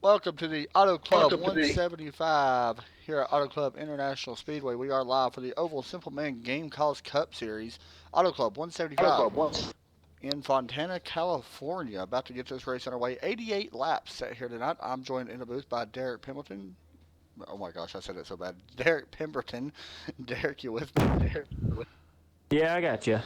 Welcome to the Auto Club 175 here at Auto Club International Speedway. We are live for the Oval Simple Man Game Calls Cup Series. Auto Club 175 in Fontana, California. About to get this race underway. 88 laps set here tonight. I'm joined in the booth by Derek Pemberton. Oh my gosh, I said it so bad. Derek Pemberton. Derek, you with me? Derek. Yeah, I got you.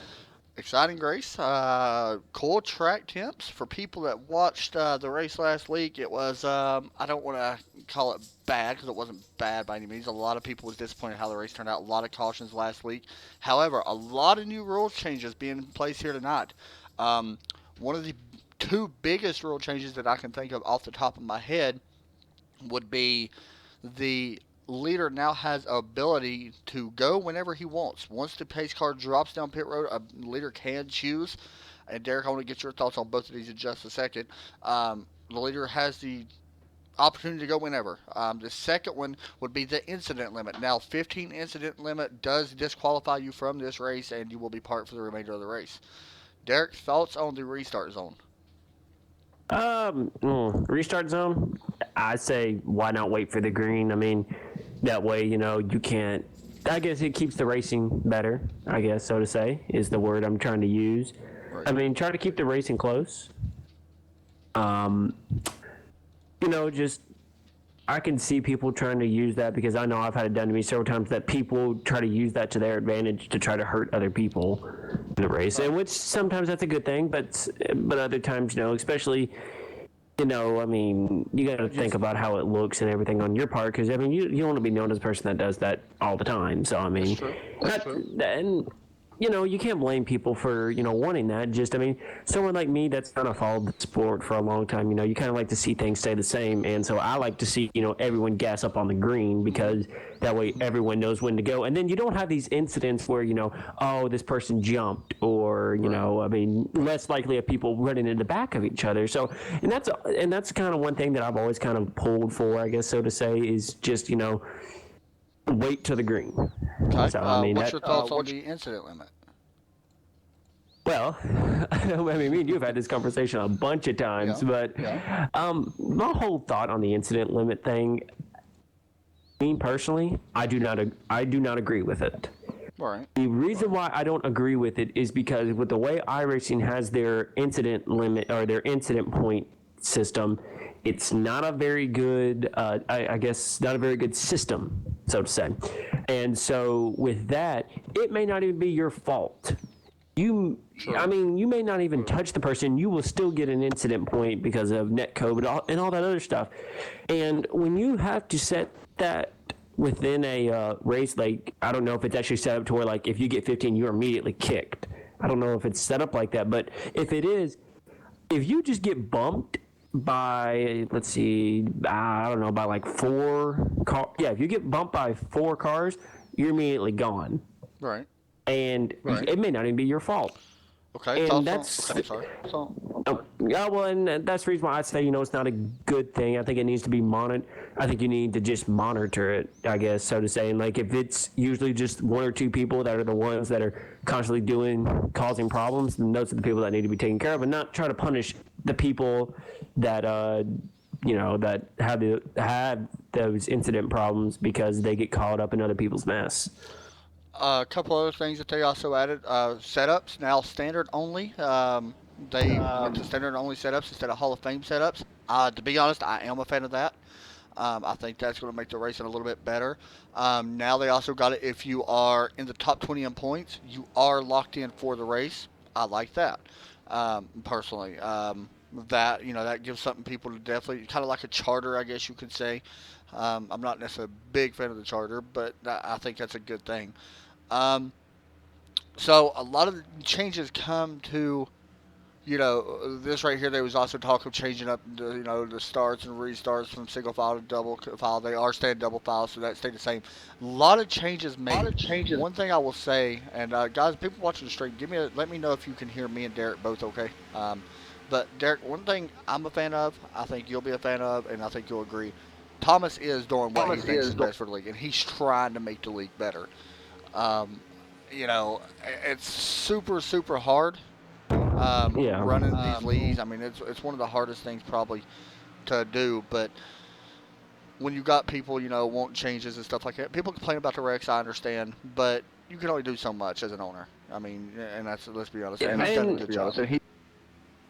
Exciting race. Cool track temps. For people that watched the race last week, it was, I don't want to call it bad because it wasn't bad by any means. A lot of people was disappointed how the race turned out. A lot of cautions last week. However, a lot of new rules changes being in place here tonight. Um, One of the two biggest rule changes that I can think of off the top of my head would be the leader now has ability to go whenever he wants. Once the pace car drops down pit road, a leader can choose. And Derek, I want to get your thoughts on both of these in just a second. The leader has the opportunity to go whenever. The second one would be the incident limit. Now, 15 incident limit does disqualify you from this race, and you will be parked for the remainder of the race. Derek, thoughts on the restart zone? Restart zone. I say, why not wait for the green? I mean, that way, you can't. I guess it keeps the racing better. I guess so to say is the word I'm trying to use. Right. I mean, try to keep the racing close. Um, just I can see people trying to use that because I know I've had it done to me several times that people try to use that to their advantage to try to hurt other people in the race, and which sometimes that's a good thing, but other times no, especially. I mean, you got to think about how it looks and everything on your part, because I mean, you don't want to be known as a person that does that all the time. So I mean, That's true. and you can't blame people for wanting that. Just I mean, someone like me that's kind of followed the sport for a long time. You kind of like to see things stay the same, and so I like to see everyone gas up on the green because that way everyone knows when to go, and then you don't have these incidents where oh, this person jumped, or I mean, less likely of people running in the back of each other. So and that's kind of one thing that I've always kind of pulled for, I guess so to say, is just wait to the green. Okay. So I mean, What's your thoughts on the incident limit? well, I mean, me and you have had this conversation a bunch of times, Yeah. but my whole thought on the incident limit thing, me personally, I do not agree with it. All right. The reason why I don't agree with it is because with the way iRacing has their incident limit or their incident point system, it's not a very good, I guess, not a very good system, so to say. And so with that, it may not even be your fault. I mean, you may not even touch the person. You will still get an incident point because of netcode and all that other stuff. And when you have to set that within a race, like, I don't know if it's actually set up to where, like, if you get 15, you're immediately kicked. I don't know if it's set up like that, but if it is, if you just get bumped by, let's see, I don't know, by like if you get bumped by 4 cars, you're immediately gone. Right. And it may not even be your fault. Okay. And that's okay. Sorry. yeah, well, and that's the reason why I say it's not a good thing. I think it needs to be monitored. I think you need to just monitor it, I guess, so to say. And like if it's usually just 1 or 2 people that are the ones that are constantly causing problems, then those are the people that need to be taken care of, and not try to punish the people that that have those incident problems because they get caught up in other people's mess. A couple other things that they also added: setups now standard only. They went to standard only setups instead of Hall of Fame setups. To be honest, I am a fan of that. I think that's going to make the racing a little bit better. Now they also got it. If you are in the top 20 in points, you are locked in for the race. I like that personally. That gives something people to definitely kind of like a charter, I guess you could say. I'm not necessarily a big fan of the charter, but I think that's a good thing. Um, so a lot of the changes come to this right here. There was also talk of changing up the starts and restarts from single file to double file. They are staying double file, so that stayed the same. A lot of changes made. One thing I will say, and guys, people watching the stream, let me know if you can hear me and Derek both okay. But Derek, one thing I'm a fan of, I think you'll be a fan of, and I think you'll agree. Thomas is doing what he thinks is best for the league, and he's trying to make the league better. Um, it's super, super hard Yeah. running these leagues. I mean, it's one of the hardest things probably to do, but when you got people, want changes and stuff like that, people complain about the wrecks. I understand, but you can only do so much as an owner. I mean, and let's be honest. And he's done a good job.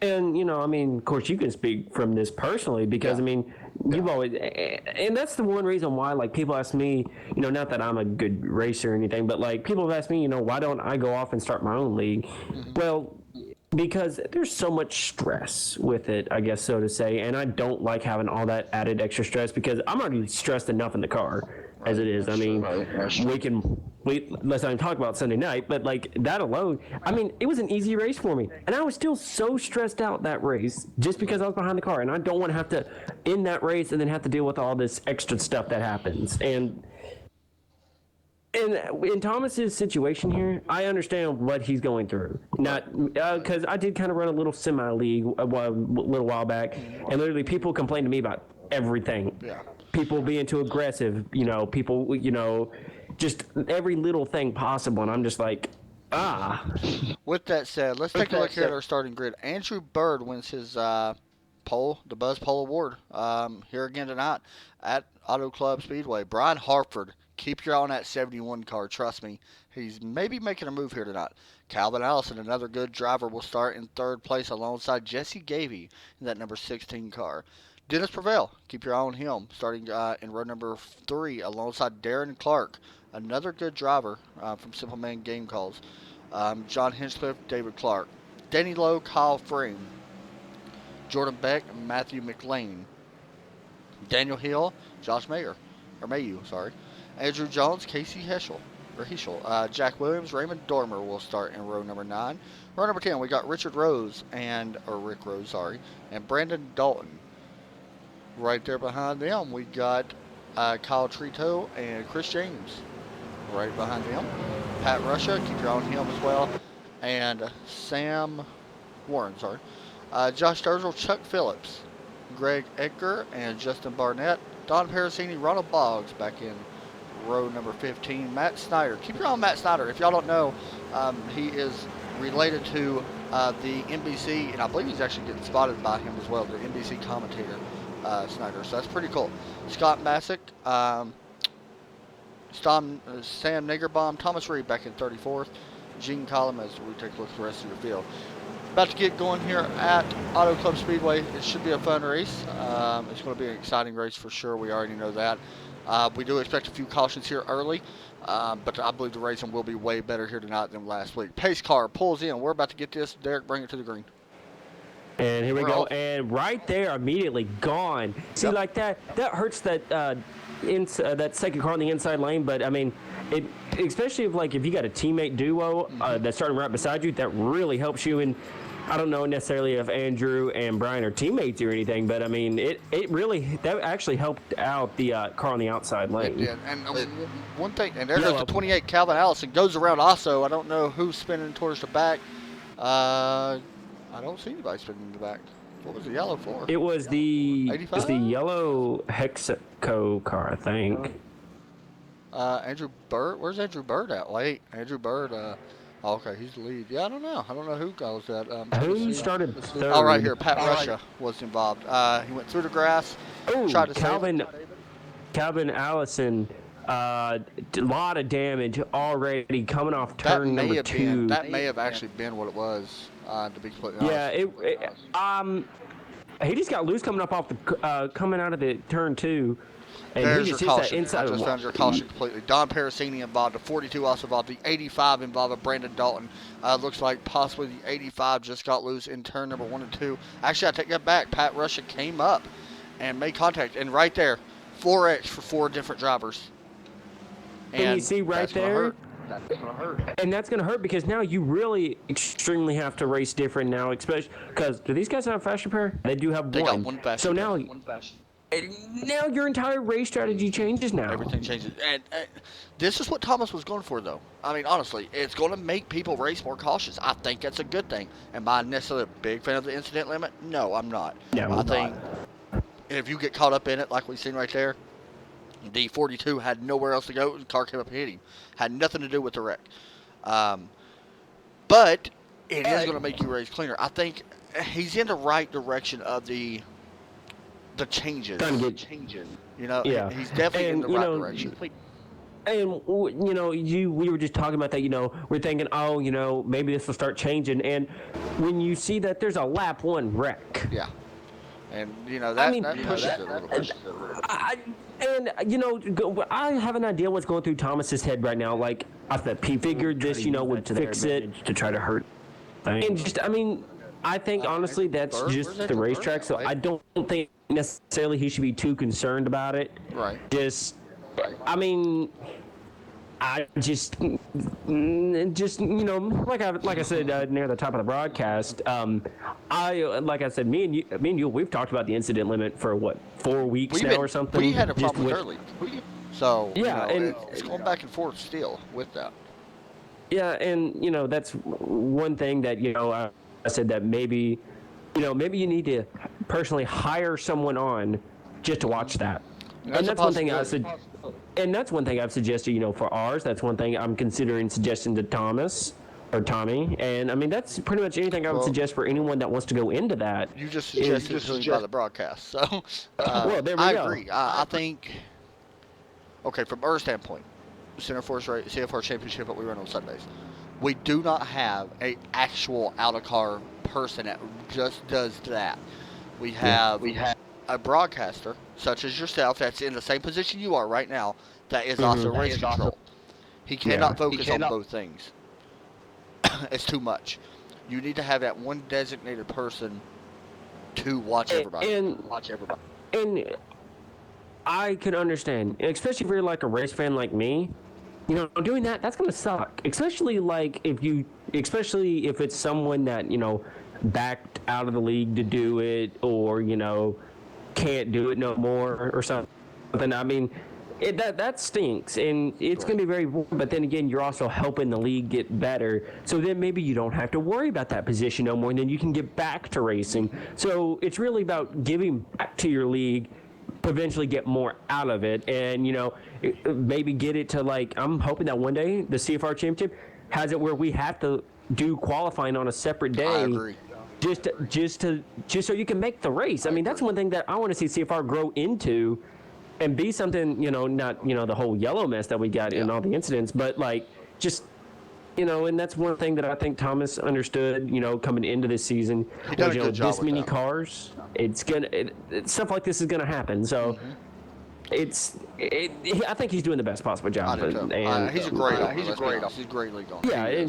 And I mean, of course, you can speak from this personally because I mean, you've always, and that's the one reason why, like, people ask me, not that I'm a good racer or anything, but like people have asked me, why don't I go off and start my own league? Mm-hmm. Well, because there's so much stress with it, I guess so to say, and I don't like having all that added extra stress because I'm already stressed enough in the car as it is. I mean, let's not even talk about Sunday night, but like that alone, I mean, it was an easy race for me, and I was still so stressed out that race just because I was behind the car, and I don't want to have to end that race and then have to deal with all this extra stuff that happens. And in Thomas's situation here, I understand what he's going through. Not because I did kind of run a little semi-league a little while back, and literally people complained to me about everything. Yeah. People being too aggressive, people, just every little thing possible, and I'm just like, With that said, let's take a look here at our starting grid. Andrew Bird wins his the Buzz Pole Award here again tonight at Auto Club Speedway. Brian Hartford, keep your eye on that 71 car. Trust me, he's maybe making a move here tonight. Calvin Allison, another good driver, will start in third place alongside Jesse Gavey in that number 16 car. Dennis Prevail, keep your eye on him, starting in row number 3 alongside Darren Clark, another good driver from Simple Man Game Calls. John Hinchcliffe, David Clark. Danny Lowe, Kyle Frame. Jordan Beck, Matthew McLean. Daniel Hill, Josh Mayu. Andrew Jones, Casey Heschel. Jack Williams, Raymond Dormer will start in row number 9. Row number 10, we got Rick Rose, and Brandon Dalton. Right there behind them, we got Kyle Trito and Chris James. Right behind them. Pat Russia, keep your eye on him as well. And Sam Warren, Josh Sturgill, Chuck Phillips, Greg Edgar, and Justin Barnett. Don Parasini, Ronald Boggs back in row number 15. Matt Snyder, keep your eye on Matt Snyder. If y'all don't know, he is related to the NBC, and I believe he's actually getting spotted by him as well, the NBC commentator, Snyder. So that's pretty cool. Scott Masick, Sam Niggerbaum, Thomas Reed back in 34th. Gene Collum as we take a look at the rest of your field. About to get going here at Auto Club Speedway. It should be a fun race. It's going to be an exciting race for sure. We already know that. We do expect a few cautions here early, but I believe the racing will be way better here tonight than last week. Pace car pulls in. We're about to get this. Derek, bring it to the green. And here we go. And right there, immediately gone. See, like that hurts that that second car in the inside lane. But I mean, especially if you got a teammate duo that's starting right beside you, that really helps you. And I don't know necessarily if Andrew and Brian are teammates or anything, but I mean, that actually helped out the car on the outside lane. Yeah, and one thing, and there goes the 28 Calvin Allison, goes around also. I don't know who's spinning towards the back. I don't see anybody spinning in the back. What was the yellow for? It was the yellow Hexaco car, I think. Andrew Bird. Where's Andrew Bird at? Wait, Andrew Bird. Okay, he's the lead. Yeah, I don't know. I don't know who goes that. Who started third? Oh, right here. Pat Russia was involved. He went through the grass. Oh, Calvin Allison. A lot of damage already coming off turn number 2. That may have actually been what it was. To be completely honest. Yeah, he just got loose coming up off the coming out of the turn 2. And there's he just your caution. Inside I just found your caution completely. Don Parasini involved. The 42 also involved. The 85 involved with Brandon Dalton. Looks like possibly the 85 just got loose in turn number 1 and 2. Actually, I take that back. Pat Russia came up and made contact. And right there, 4X for 4 different drivers. And you see right there, that's going to hurt. And that's going to hurt because now you really extremely have to race different now, especially because do these guys have a fast repair? They do have they got one fast So repair. now your entire race strategy changes now. Everything changes. And this is what Thomas was going for, though. I mean, honestly, it's going to make people race more cautious. I think that's a good thing. Am I necessarily a big fan of the incident limit? No, I'm not. No, I think if you get caught up in it, like we've seen right there, the 42 had nowhere else to go. The car came up and hit him. Had nothing to do with the wreck. But it is going to make you race cleaner. I think he's in the right direction of the the changes. Trying to get You know, yeah. he's definitely in And the you right know, direction. and you know, we were just talking about that. You know, we're thinking, oh, you know, maybe this will start changing. And when you see that there's a lap one wreck, Yeah, and you know I that mean, that pushes it a little bit. I, and you know, I have an idea what's going through Thomas's head right now. Like, I thought he figured this, you know, would fix it to try to hurt things. And just, I mean, I think honestly that's just the racetrack. So I don't think necessarily he should be too concerned about it. Right. Just, I mean, I just you know, like I said near the top of the broadcast, like I said, me and you, we've talked about the incident limit for what 4 weeks now or something. We had a just problem with early, so yeah, you know, and it's going back and forth still with that. yeah, and you know that's one thing that you know I said that maybe you need to personally hire someone on just to watch that. And that's one thing I said. And that's one thing I've suggested, you know, for ours. That's one thing I'm considering suggesting to Thomas or Tommy. And I mean, that's pretty much anything I would suggest for anyone that wants to go into that. You just suggested it to me by the broadcast, so well, there we I go. agree. I think, okay, from our standpoint, Center Force CFR Championship that we run on Sundays, we do not have a actual out of car person that just does that. We have a broadcaster such as yourself that's in the same position you are right now that is also race control. He cannot focus on both things. It's too much. You need to have that one designated person to watch everybody. And I can understand, especially if you're like a race fan like me. You know, doing that's gonna suck. Especially like especially if it's someone that you know backed out of the league to do it, or you know can't do it no more or something. I mean, that stinks, and it's going to be very. But then again, you're also helping the league get better. So then maybe you don't have to worry about that position no more, and then you can get back to racing. So it's really about giving back to your league, eventually get more out of it, and you know maybe get it to like. I'm hoping that one day the CFR Championship has it where we have to do qualifying on a separate day. I agree. Just so you can make the race. I mean, that's one thing that I want to see CFR grow into, and be something. You know, not you know the whole yellow mess that we got in all the incidents, but like just you know, and that's one thing that I think Thomas understood. You know, coming into this season, he done a good job this with many that. Cars, it's gonna stuff like this is gonna happen. So. I think he's doing the best possible job. And he's a great league owner. Yeah,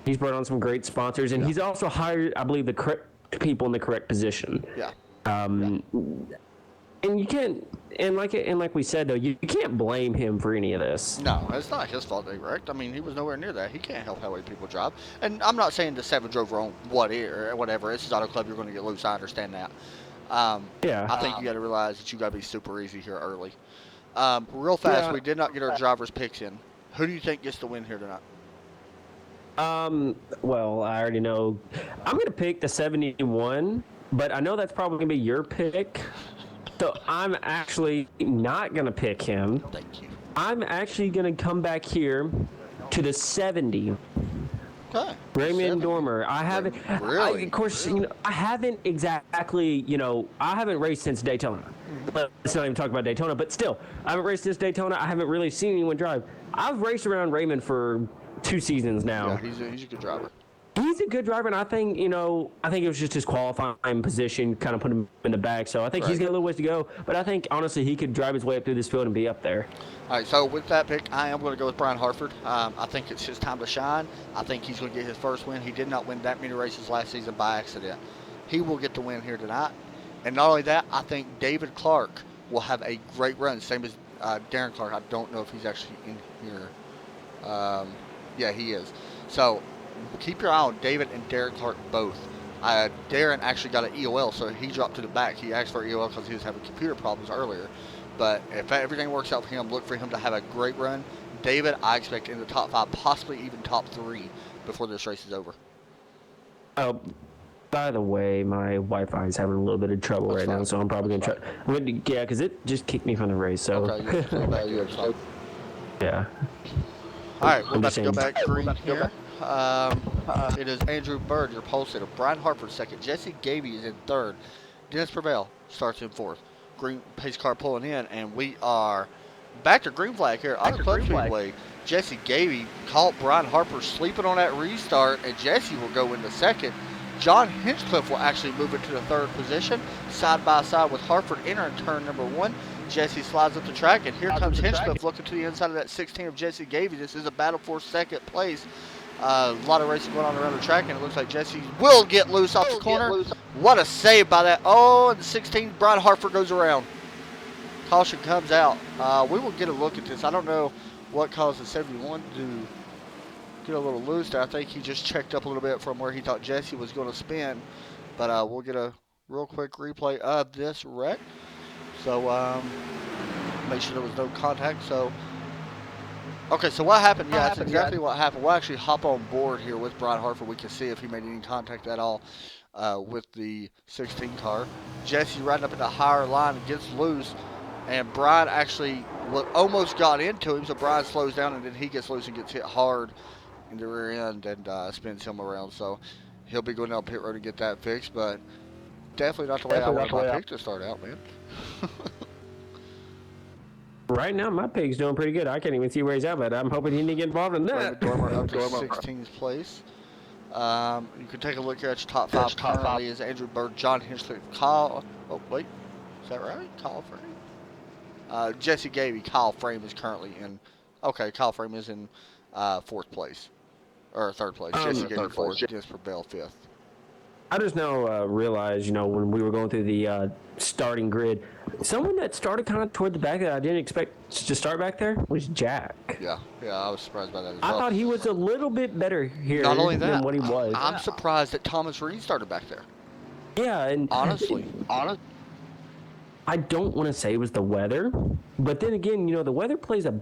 he's brought on some great sponsors, and he's also hired, I believe, the correct people in the correct position. Yeah. And you can't, and like we said though, you can't blame him for any of this. No, it's not his fault they wrecked. I mean, he was nowhere near that. He can't help how people drive. And I'm not saying the 7 drove wrong, whatever. It's his auto club. You're going to get loose. I understand that. Yeah. I think you got to realize that you got to be super easy here early. Real fast, we did not get our drivers' picks in. Who do you think gets the win here tonight? Well, I already know. I'm going to pick the 71, but I know that's probably going to be your pick. So I'm actually not going to pick him. Thank you. I'm actually going to come back here to the 70. Okay. Raymond Dormer. I haven't. Really? Of course, you know, I haven't exactly. You know, I haven't raced since Daytona. Let's not even talk about Daytona. But still, I haven't raced since Daytona. I haven't really seen anyone drive. I've raced around Raymond for 2 seasons now. Yeah, he's a good driver. He's a good driver, and I think it was just his qualifying position kind of put him in the back. So I think he's got a little ways to go. But I think honestly he could drive his way up through this field and be up there. All right, so with that pick, I am going to go with Brian Hartford. I think it's his time to shine. I think he's going to get his first win. He did not win that many races last season by accident. He will get the win here tonight. And not only that, I think David Clark will have a great run, same as Darren Clark. I don't know if he's actually in here. Yeah, he is. So keep your eye on David and Darren Clark both. Darren actually got an EOL, so he dropped to the back. He asked for EOL because he was having computer problems earlier. But if everything works out for him, look for him to have a great run. David, I expect in the top 5, possibly even top 3 before this race is over. Oh, by the way, my Wi-Fi is having a little bit of trouble now, so I'm probably going to try. Yeah, because it just kicked me from the race. So. Okay, yeah. All right, we're about to go back green here. It is Andrew Bird, your pole sitter. Brian Hartford second. Jesse Gavey is in third. Dennis Prevail starts in fourth. Green pace car pulling in, and we are back to green flag here. On the Clutch Speedway, Jesse Gavey caught Brian Harper sleeping on that restart, and Jesse will go into second. John Hinchcliffe will actually move into the third position, side by side with Hartford entering turn number 1. Jesse slides up the track, and here comes Hinchcliffe looking to the inside of that 16 of Jesse Gavey. This is a battle for second place. A lot of racing going on around the track, and it looks like Jesse will get loose off the corner. What a save by that. Oh, and the 16, Brian Hartford goes around. Caution comes out. We will get a look at this. I don't know what caused the 71 to get a little loose there. I think he just checked up a little bit from where he thought Jesse was going to spin. But we'll get a real quick replay of this wreck. So make sure there was no contact. So okay, so what happened? Yeah, that's exactly what happened. We'll actually hop on board here with Brian Hartford. We can see if he made any contact at all with the 16 car. Jesse riding up in the higher line and gets loose, and Brian actually almost got into him, so Brian slows down, and then he gets loose and gets hit hard in the rear end and spins him around. So he'll be going down pit road to get that fixed, but definitely not the way I want my pick to start out, man. Right now, my pig's doing pretty good. I can't even see where he's at, but I'm hoping he didn't get involved in that. Dormer up to 16th place. You can take a look here at your top five. Currently is Andrew Bird, John Hinchcliffe, Kyle. Oh wait, is that right? Kyle Frame. Jesse Gavey, Kyle Frame is currently in. Okay, Kyle Frame is in fourth place or third place. Jesse Gavey fourth. Dennis Prevail fifth. I just now realized, when we were going through the starting grid, someone that started kind of toward the back that I didn't expect to start back there was Jack. Yeah, I was surprised by that as well. I thought he was a little bit better here than what he was. I'm surprised that Thomas Reed started back there. Yeah, and honestly, I don't want to say it was the weather, but then again, the weather plays a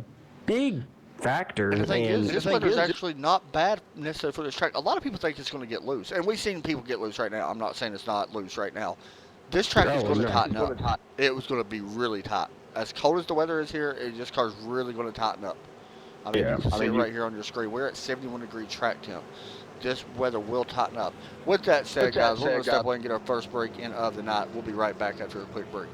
big factor. And the thing is, this weather is actually not bad necessarily for this track. A lot of people think it's going to get loose, and we've seen people get loose right now. I'm not saying it's not loose right now. This track is going to tighten up. It was going to be really tight. As cold as the weather is here, this car's really going to tighten up. I mean, you can see it right here on your screen. We're at 71-degree track temp. This weather will tighten up. With that said, guys, we're going to step away and get our first break in of the night. We'll be right back after a quick break.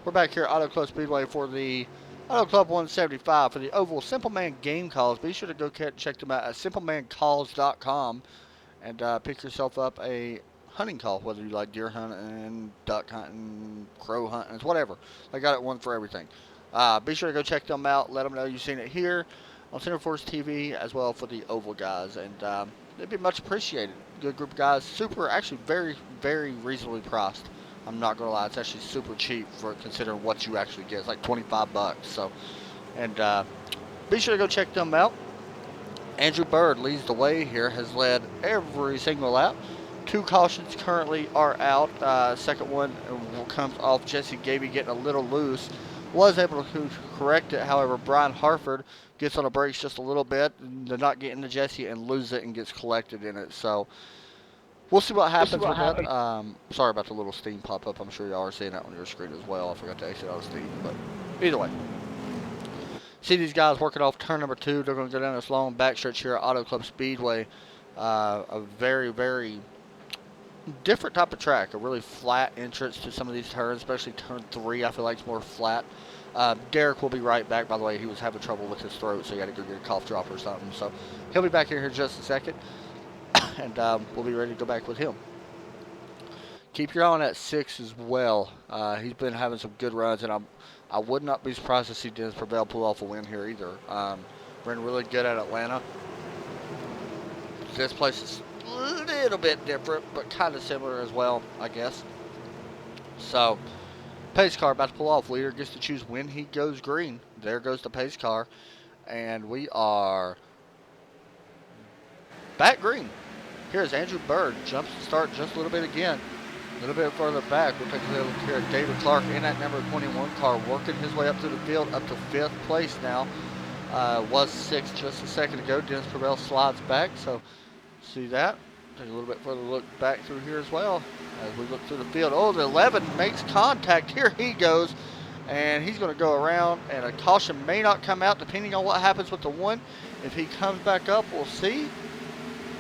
We're back here at Auto Club Speedway for the Auto Club 175 for the Oval Simple Man game calls. Be sure to go check them out at simplemancalls.com and pick yourself up a hunting call, whether you like deer hunting, duck hunting, crow hunting, whatever. They got it one for everything. Be sure to go check them out. Let them know you've seen it here on Center Force TV as well for the Oval guys, and they'd be much appreciated. Good group of guys. Super, actually very, very reasonably priced. I'm not gonna lie, it's actually super cheap for considering what you actually get. It's like 25 bucks. So, and be sure to go check them out. Andrew Bird leads the way here, has led every single lap. 2 cautions currently are out. Second one comes off Jesse Gaby getting a little loose. Was able to correct it. However, Brian Harford gets on the brakes just a little bit, to not get into Jesse and lose it and gets collected in it. So we'll see what happens with that. Sorry about the little steam pop up. I'm sure y'all are seeing that on your screen as well. I forgot to exit out of steam, but either way. See these guys working off turn number 2. They're going to go down this long backstretch here at Auto Club Speedway. A very, very different type of track. A really flat entrance to some of these turns, especially turn 3. I feel like it's more flat. Derek will be right back. By the way, he was having trouble with his throat, so he had to go get a cough drop or something. So he'll be back here in just a second, and we'll be ready to go back with him. Keep your eye on that 6 as well. He's been having some good runs, and I would not be surprised to see Dennis Prevail pull off a win here either. Ran really good at Atlanta. This place is a little bit different, but kind of similar as well, I guess. So, pace car about to pull off. Leader gets to choose when he goes green. There goes the pace car. And we are back green. Here's Andrew Bird. Jumps to start just a little bit again. A little bit further back, we'll take a little look here at David Clark in that number 21 car, working his way up through the field, up to 5th place now. Was 6th just a second ago. Dennis Prevail slides back, so see that. Take a little bit further look back through here as well as we look through the field. Oh, the 11 makes contact. Here he goes, and he's going to go around, and a caution may not come out depending on what happens with the 1. If he comes back up, we'll see.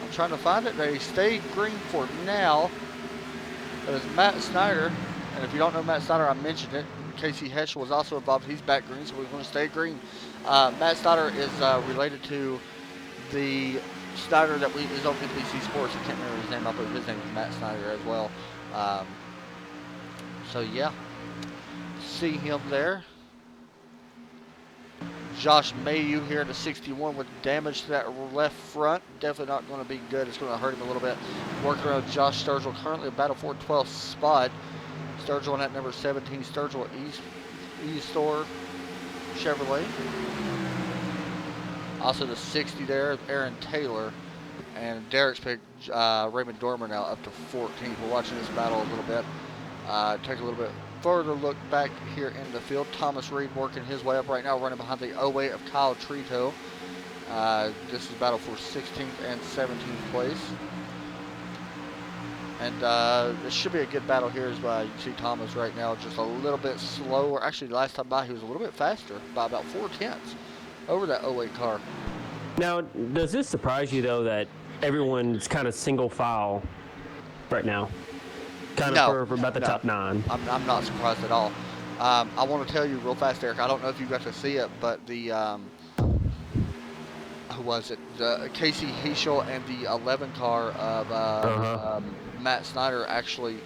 I'm trying to find it. They stay green for now. That is Matt Snyder, and if you don't know Matt Snyder, I mentioned it. Casey Heschel was also involved. He's back green, so we're going to stay green. Matt Snyder is related to the Snyder that is on NBC Sports. I can't remember his name. I believe his name is Matt Snyder as well. So yeah, see him there. Josh Mayu here to 61 with damage to that left front. Definitely not going to be good. It's going to hurt him a little bit. Working around Josh Sturgill, currently a Battle Ford 12th spot. Sturgill on that number 17. Sturgill E-Store Chevrolet. Also the 60 there, Aaron Taylor. And Derek's picked Raymond Dormer now up to 14th. We're watching this battle a little bit. Take a little bit further look back here in the field. Thomas Reed working his way up right now, running behind the 08 of Kyle Trito. This is battle for 16th and 17th place. And this should be a good battle here as you see Thomas right now just a little bit slower. Actually, last time by he was a little bit faster by about 4/10 over that 08 car. Now, does this surprise you, though, that everyone's kind of single file right now? Kind of for about the top 9. I'm not surprised at all. I want to tell you real fast, Eric. I don't know if you got to see it, but the who was it? The Casey Heschel and the 11 car of Matt Snyder actually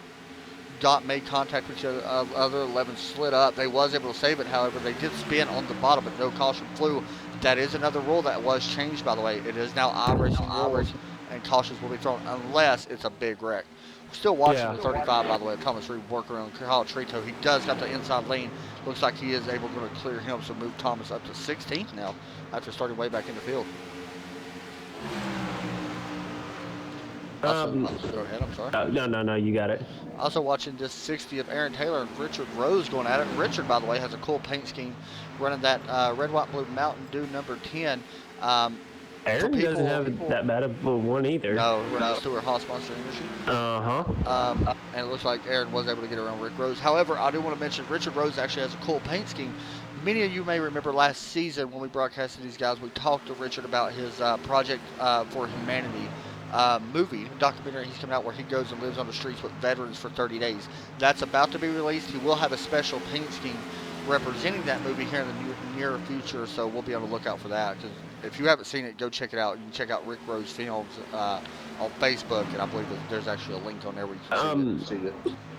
made contact with each other. Other 11 slid up. They was able to save it. However, they did spin on the bottom, but no caution flew. That is another rule that was changed, by the way. It is now iRacing rules, and cautions will be thrown unless it's a big wreck. Still watching the 35, by the way. Thomas Reed working around Kyle Trito. He does got the inside lane. Looks like he is able to clear him, so move Thomas up to 16th now after starting way back in the field. Go ahead, I'm sorry. No, you got it. Also watching this 60 of Aaron Taylor and Richard Rose going at it. Richard, by the way, has a cool paint scheme running that red, white, blue Mountain Dew number 10. Aaron doesn't have that bad of a one either. No, Stewart Haas Monster Energy. And it looks like Aaron was able to get around Rick Rose. However, I do want to mention Richard Rose actually has a cool paint scheme. Many of you may remember last season when we broadcasted these guys, we talked to Richard about his project for humanity. movie documentary he's coming out where he goes and lives on the streets with veterans for 30 days. That's about to be released. He will have a special paint scheme representing that movie here in the near future, so we'll be on the lookout for that. 'Cause if you haven't seen it, go check it out. You can check out Rick Rose Films on Facebook, and I believe that there's actually a link on there where you can see it.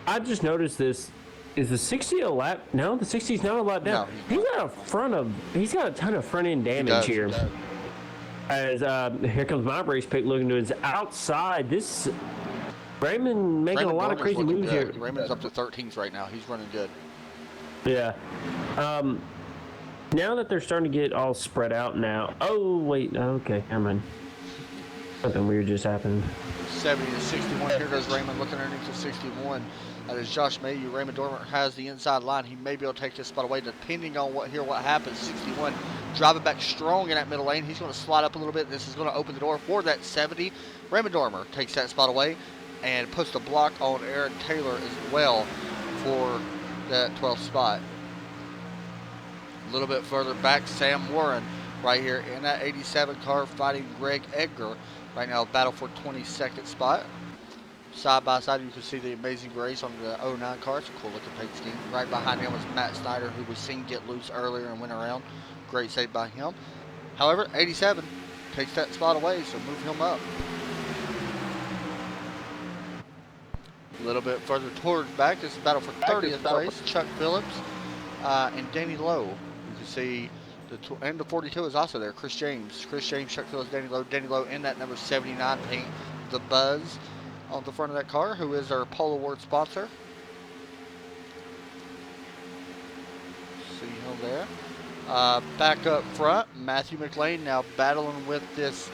I just noticed this. Is the 60 a lap? No, the 60's not a lap down. No, He's got a ton of front end damage here. As here comes my race pick looking to his outside. This Raymond making a lot of crazy moves here. Raymond's up to 13th right now. He's running good. Yeah. Now that they're starting to get all spread out now. Oh wait. Okay. Never mind. Something weird just happened. 70 to 61. Here goes Raymond looking underneath the 61. That is Josh Mayhew. Raymond Dormer has the inside line. He may be able to take this spot away depending on what happens. 61 driving back strong in that middle lane. He's going to slide up a little bit. This is going to open the door for that 70. Raymond Dormer takes that spot away and puts the block on Aaron Taylor as well for that 12th spot. A little bit further back, Sam Warren right here in that 87 car fighting Greg Edgar. Right now, battle for 22nd spot. Side by side, you can see the Amazing Grace on the 09 car. It's a cool looking paint scheme. Right behind him was Matt Snyder, who was seen get loose earlier and went around. Great save by him. However, 87 takes that spot away, so move him up. A little bit further towards back, this is battle for 30th place. Chuck Phillips and Danny Lowe. You can see and the 42 is also there. Chris James, Chuck Phillips, Danny Lowe in that number 79 paint. The Buzz on the front of that car, who is our Polo Award sponsor. See him there. Back up front, Matthew McLean now battling with this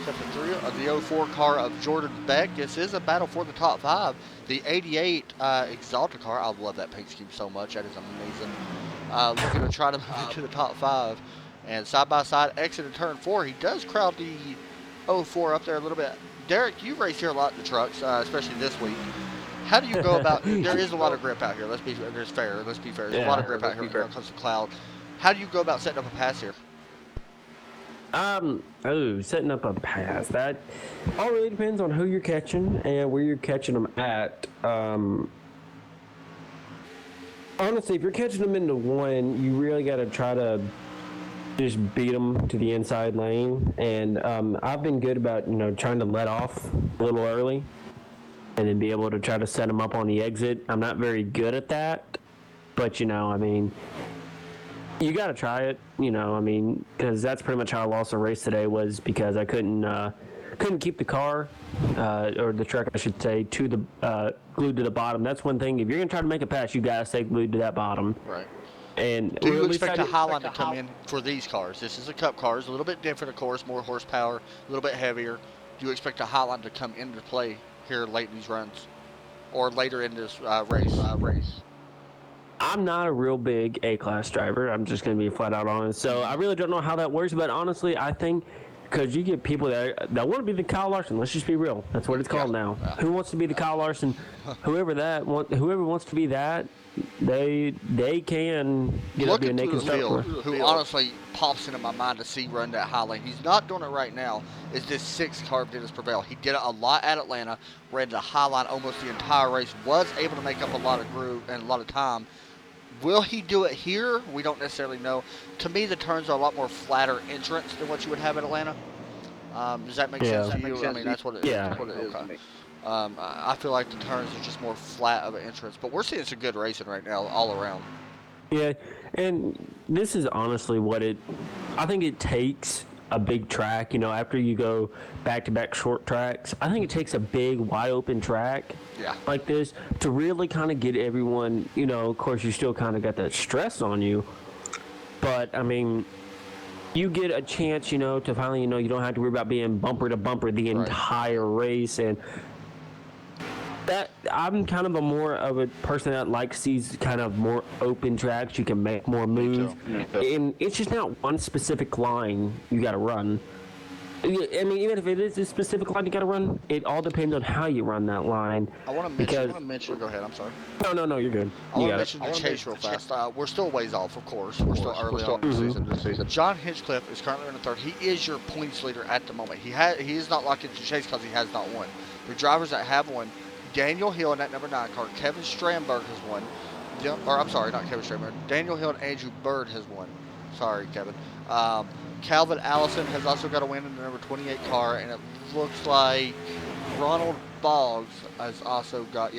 the 04 car of Jordan Beck. This is a battle for the top 5. The 88 Exalta car, I love that paint scheme so much. That is amazing. Looking to try to move into the top 5. And side by side, exiting turn 4. He does crowd the 04 up there a little bit. Derek, you race here a lot in the trucks, especially this week. How do you go about? There is a lot of grip out here. Let's be fair. There's a lot of grip out here when it comes to cloud. How do you go about setting up a pass here? Setting up a pass. That all really depends on who you're catching and where you're catching them at. Honestly, if you're catching them into one, you really got to try to just beat them to the inside lane. And I've been good about trying to let off a little early, and then be able to try to set them up on the exit. I'm not very good at that, but I mean, you got to try it. Because that's pretty much how I lost a race today, was because I couldn't keep the car or the truck, I should say, to the glued to the bottom. That's one thing. If you're gonna try to make a pass, you gotta stay glued to that bottom. Right. And do you expect a Highline to come in for these cars? This is a Cup car. It's a little bit different, of course, more horsepower, a little bit heavier. Do you expect a Highline to come into play here late in these runs, or later in this race? I'm not a real big A-class driver. I'm just gonna be flat out honest. So I really don't know how that works, but honestly, I think because you get people that want to be the Kyle Larson. Let's just be real. That's what it's called now. Yeah. Who wants to be the Kyle Larson? Whoever wants to be that, they can get up to a naked start. Who honestly pops into my mind to see run that high lane. He's not doing it right now. Is this 6 car of Dennis Prevail? He did it a lot at Atlanta. Ran the high line almost the entire race. Was able to make up a lot of groove and a lot of time. Will he do it here? We don't necessarily know. To me, the turns are a lot more flatter entrance than what you would have at Atlanta. Does that make sense to you? I mean, that's what it is. Yeah. That's what it is to me. I feel like the turns are just more flat of an entrance. But we're seeing some good racing right now all around. Yeah, and this is honestly I think it takes a big track, after you go back-to-back short tracks. I think it takes a big, wide-open track like this to really kind of get everyone, of course, you still kind of got that stress on you. But, I mean, you get a chance, to finally, you don't have to worry about being bumper to bumper the entire race. And that I'm kind of more of a person that likes these kind of more open tracks. You can make more moves. And it's just not one specific line you got to run. Yeah, I mean, even if it is a specific line you got to run, it all depends on how you run that line. I want to Because mention. Go ahead. I'm sorry. no, you're good. I You want to got it. mention the chase real fast. We're still ways off, of course. We're still early on in the season. John Hinchcliffe is currently in the third. He is your points leader at the moment. He is not locked into chase because he has not won. The drivers that have won: Daniel Hill in that number 9 car, Kevin Stramberg has won. Or I'm sorry, not Kevin Stramberg. Daniel Hill and Andrew Bird has won. Sorry, Kevin. Calvin Allison has also got a win in the number 28 car, and it looks like Ronald Boggs has also got,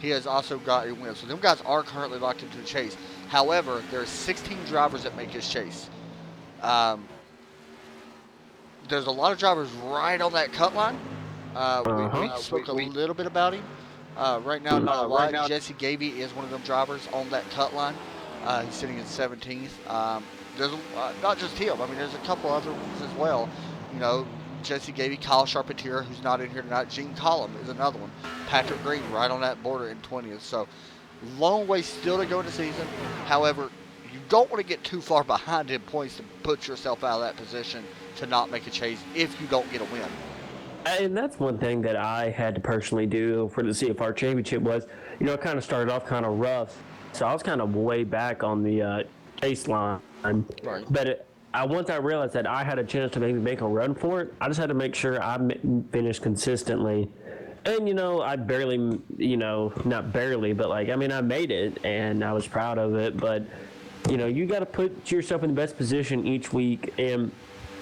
he has also got a win. So them guys are currently locked into the chase. However, there's 16 drivers that make his chase. There's a lot of drivers right on that cut line. We spoke a little bit about him. Right now, not a lot. Jesse Gavey is one of them drivers on that cut line. He's sitting in 17th. There's not just him. I mean, there's a couple other ones as well. You know, Jesse Gavey, Kyle Charpentier, who's not in here tonight. Gene Collum is another one. Patrick Green right on that border in 20th. So, long way still to go in the season. However, you don't want to get too far behind in points to put yourself out of that position to not make a chase if you don't get a win. And that's one thing that I had to personally do for the CFR championship was, you know, it kind of started off kind of rough. So I was kind of way back on the chase line. Right. But once I realized that I had a chance to maybe make a run for it, I just had to make sure I finished consistently. And, you know, I barely, you know, not barely, but like, I mean, I made it and I was proud of it. But, you know, you got to put yourself in the best position each week. And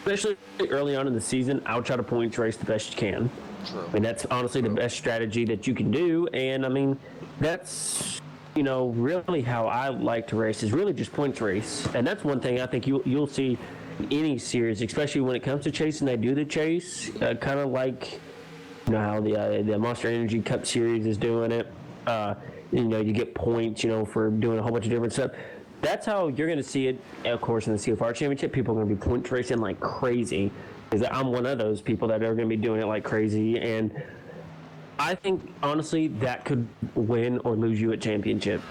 especially early on in the season, I'll try to points race the best you can. True. I mean, that's honestly the best strategy that you can do. And, I mean, that's, you know, really how I like to race is really just points race. And that's one thing I think you'll see any series, especially when it comes to chasing, they do the chase, kind of like, you know, how the Monster Energy Cup Series is doing it. You know, you get points, you know, for doing a whole bunch of different stuff. That's how you're going to see it, of course, in the CFR Championship. People are going to be point racing like crazy. Because I'm one of those people that are going to be doing it like crazy. And I think, honestly, that could win or lose you at championship.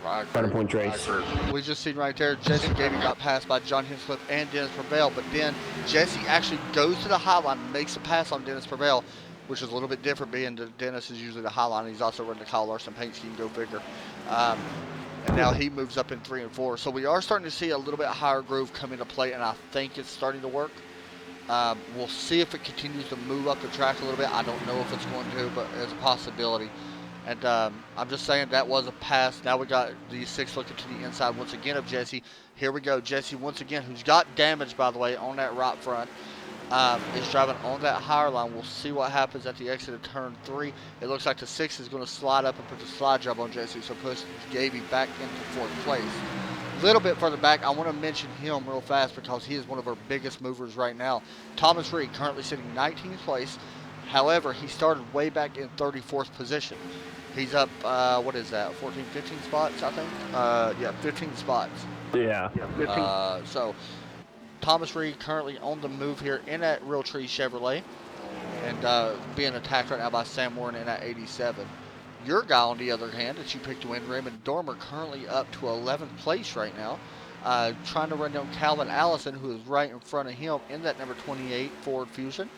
On a point race. We just seen right there, Jesse Gavey got passed by John Hinchcliffe and Dennis Prevail, but then Jesse actually goes to the high line and makes a pass on Dennis Prevail, which is a little bit different being that Dennis is usually the high line. He's also running the Kyle Larson paint scheme, go figure. And now he moves up in 3 and 4. So we are starting to see a little bit higher groove come into play, and I think it's starting to work. We'll see if it continues to move up the track a little bit. I don't know if it's going to, but it's a possibility. And I'm just saying that was a pass. Now we got these 6 looking to the inside once again of Jesse. Here we go. Jesse once again, who's got damage, by the way, on that right front, is driving on that higher line. We'll see what happens at the exit of turn 3. It looks like the 6 is going to slide up and put the slide job on Jesse, so push Gavey back into 4th place. A little bit further back, I want to mention him real fast because he is one of our biggest movers right now. Thomas Reed, currently sitting 19th place. However, he started way back in 34th position. He's up, what is that, 14, 15 spots, I think? Yeah, 15 spots. Yeah. 15. So, Thomas Reed currently on the move here in that Realtree Chevrolet and being attacked right now by Sam Warren in that 87. Your guy, on the other hand, that you picked to win, Raymond Dormer, currently up to 11th place right now, trying to run down Calvin Allison, who is right in front of him in that number 28 Ford Fusion.